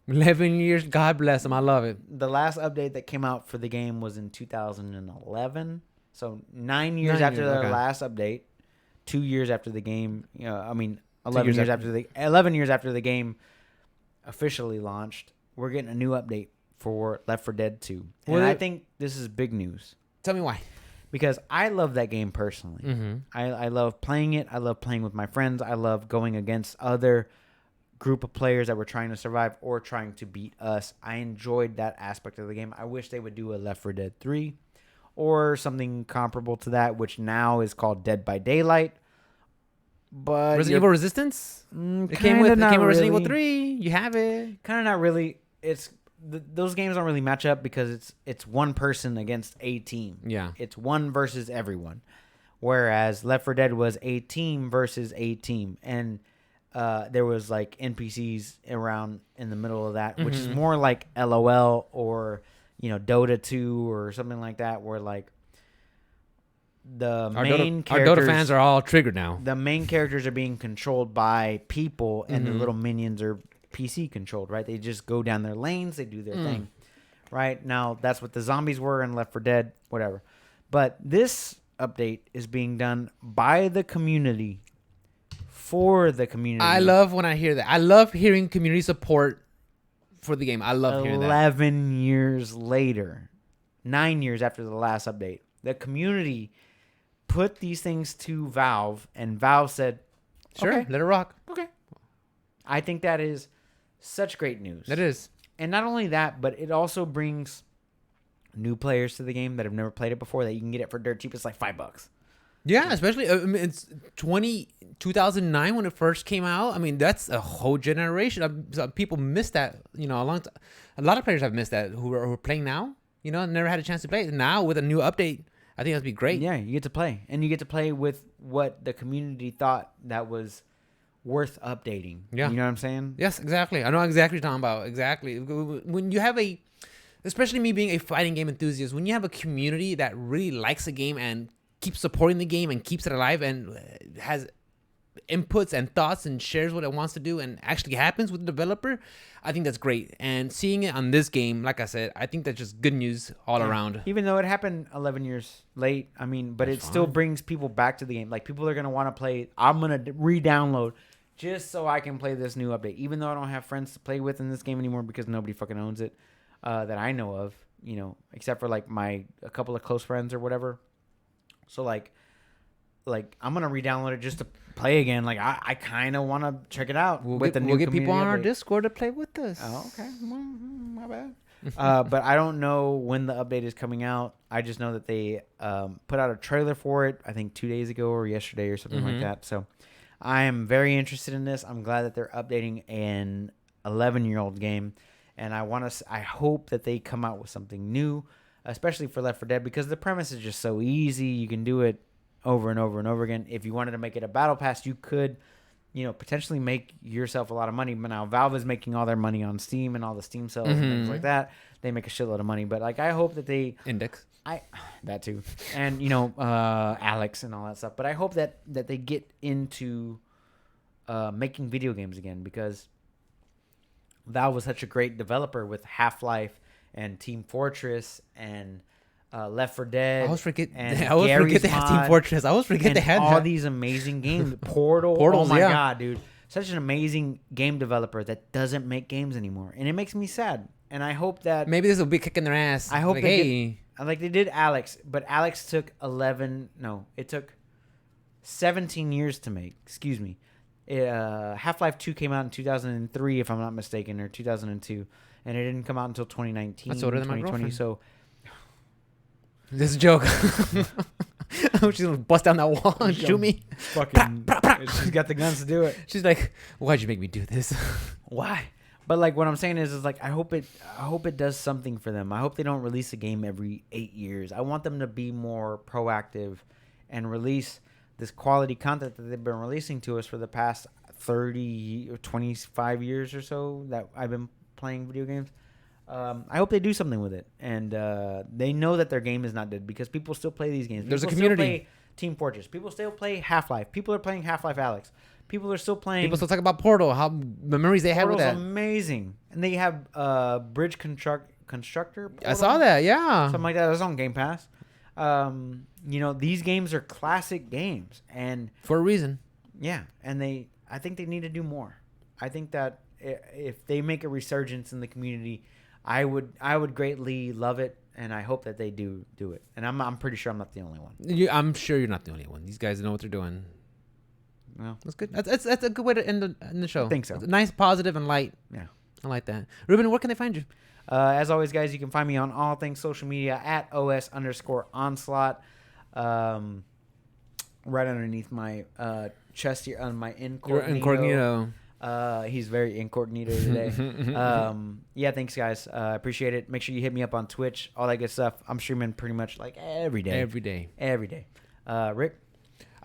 11 years. God bless them. I love it. The last update that came out for the game was in 2011. So 9 years after the last update, 2 years after the game. 11 years after the game officially launched, we're getting a new update for Left 4 Dead 2. And I think this is big news. Tell me why. Because I love that game personally. Mm-hmm. I love playing it. I love playing with my friends. I love going against other group of players that were trying to survive or trying to beat us. I enjoyed that aspect of the game. I wish they would do a Left 4 Dead 3 or something comparable to that, which now is called Dead by Daylight. But Resident Evil Resistance? It came with Resident Evil 3. You have it. Kind of not really. It's those games don't really match up because it's one person against a team. Yeah. It's one versus everyone. Whereas Left 4 Dead was a team versus a team. And there was like NPCs around in the middle of that, which is more like LOL or, Dota 2 or something like that, where like our Dota fans are all triggered now. The main characters are being controlled by people and the little minions are PC controlled, right? They just go down their lanes, they do their thing. Right? Now, that's what the zombies were in Left 4 Dead, whatever. But this update is being done by the community for the community. I love when I hear that. I love hearing community support for the game. I love hearing that. 11 years later, 9 years after the last update, the community put these things to Valve, and Valve said, "Sure, okay, let it rock." Okay. I think that is such great news. It is. And not only that, but it also brings new players to the game that have never played it before that you can get it for dirt cheap. It's like $5. Yeah, especially it's 2009 when it first came out. I mean, that's a whole generation. People missed that. A lot of players have missed that who are playing now. Never had a chance to play it. Now with a new update, I think that'd be great. Yeah, you get to play, and you get to play with what the community thought that was worth updating. Yeah, you know what I'm saying? Yes, exactly. I know exactly what you're talking about. Exactly. When you have especially me being a fighting game enthusiast, when you have a community that really likes a game and keeps supporting the game and keeps it alive and has inputs and thoughts and shares what it wants to do and actually happens with the developer, I think that's great. And seeing it on this game, like I said, I think that's just good news all around. Even though it happened 11 years late, but it still brings people back to the game. Like, people are going to want to play. I'm going to re-download just so I can play this new update. Even though I don't have friends to play with in this game anymore because nobody fucking owns it. that I know of, except for like a couple of close friends or whatever. So like I'm gonna re-download it just to play again. Like I kind of want to check it out. We'll get people on our Discord to play with us. Oh, okay, well, my bad. But I don't know when the update is coming out. I just know that they put out a trailer for it, I think 2 days ago or yesterday or something like that. So I am very interested in this. I'm glad that they're updating an 11-year-old game, and I hope that they come out with something new, especially for Left 4 Dead, because the premise is just so easy. You can do it over and over and over again. If you wanted to make it a battle pass, you could, potentially make yourself a lot of money. But now Valve is making all their money on Steam and all the Steam sales and things like that. They make a shitload of money. But like, I hope that they that too, and Alex and all that stuff. But I hope that they get into making video games again, because Valve was such a great developer with Half-Life and Team Fortress and Left 4 Dead. I always forget they have Team Fortress. I always forget they had all these amazing games. Portals, oh my god, dude! Such an amazing game developer that doesn't make games anymore, and it makes me sad. And I hope that maybe this will be kicking their ass. I hope they did Alex, but Alex took it took 17 years to make. Excuse me. Half-Life 2 came out in 2003, if I'm not mistaken, or 2002, and it didn't come out until 2019. That's older than my 2020. girlfriend. So. This is a joke. She's gonna bust down that wall and shoot me. Fucking, she's got the guns to do it. She's like, "Why'd you make me do this? Why?" But like, what I'm saying is like, I hope it does something for them. I hope they don't release a game every 8 years. I want them to be more proactive and release this quality content that they've been releasing to us for the past 30 or 25 years or so that I've been playing video games. I hope they do something with it, and they know that their game is not dead, because people still play these games. There's a community. Still play Team Fortress. People still play Half-Life. People are playing Half-Life Alyx. People are still playing. People still talk about Portal. How memories they had with that. Portal's amazing, and they have Bridge Constructor. Portal? I saw that. Yeah, something like that. It's on Game Pass. These games are classic games, and for a reason. Yeah, and I think they need to do more. I think that if they make a resurgence in the community, I would greatly love it, and I hope that they do it. And I'm pretty sure I'm not the only one. I'm sure you're not the only one. These guys know what they're doing. Well, that's good. That's a good way to end the show. I think so. It's nice, positive, and light. Yeah, I like that. Ruben, where can they find you? As always, guys, you can find me on all things social media at @OS_onslaught. Right underneath my chest here on my incognito. He's very incognito today. Yeah, thanks, guys. Appreciate it. Make sure you hit me up on Twitch, all that good stuff. I'm streaming pretty much like every day. Rick?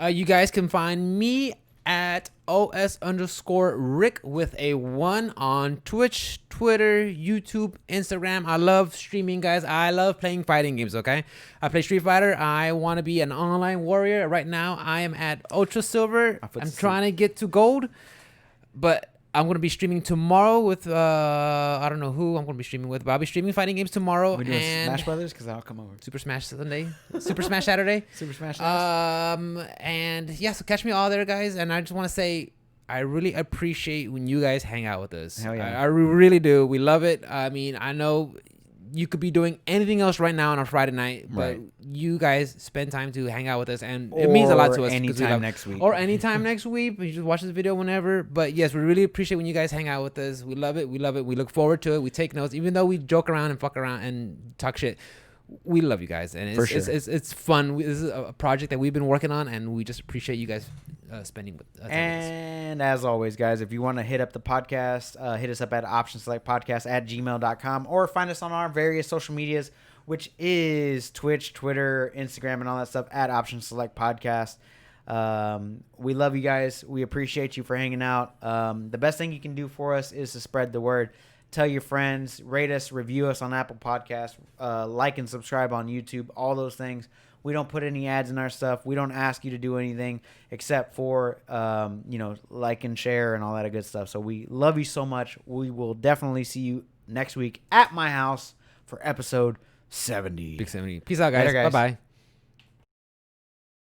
You guys can find me at @OS_Rick with a 1 on Twitch, Twitter, YouTube, Instagram. I love streaming, guys. I love playing fighting games, okay? I play Street Fighter. I want to be an online warrior. Right now, I am at Ultra Silver. I'm trying to get to Gold. But I'm going to be streaming tomorrow with, I don't know who I'm going to be streaming with, but I'll be streaming fighting games tomorrow. We're doing Smash Brothers? Because I'll come over. Super Smash Sunday. Super Smash Saturday. Super Smash Saturday. And yeah, so catch me all there, guys. And I just want to say, I really appreciate when you guys hang out with us. Hell yeah. I really do. We love it. I mean, I know you could be doing anything else right now on a Friday night, but you guys spend time to hang out with us, and it means a lot to us. Anytime next week. Or anytime next week. You just watch this video whenever. But yes, we really appreciate when you guys hang out with us. We love it. We love it. We look forward to it. We take notes, even though we joke around and fuck around and talk shit. We love you guys, and it's fun. This is a project that we've been working on, and we just appreciate you guys spending with us. And as always, guys, if you want to hit up the podcast, hit us up at optionselectpodcast@gmail.com, or find us on our various social medias, which is Twitch, Twitter, Instagram, and all that stuff at optionselectpodcast. We love you guys. We appreciate you for hanging out. The best thing you can do for us is to spread the word. Tell your friends, rate us, review us on Apple Podcasts, like and subscribe on YouTube, all those things. We don't put any ads in our stuff. We don't ask you to do anything except for, like and share and all that good stuff. So we love you so much. We will definitely see you next week at my house for episode 70. Big 70. Peace out, guys. Bye-bye.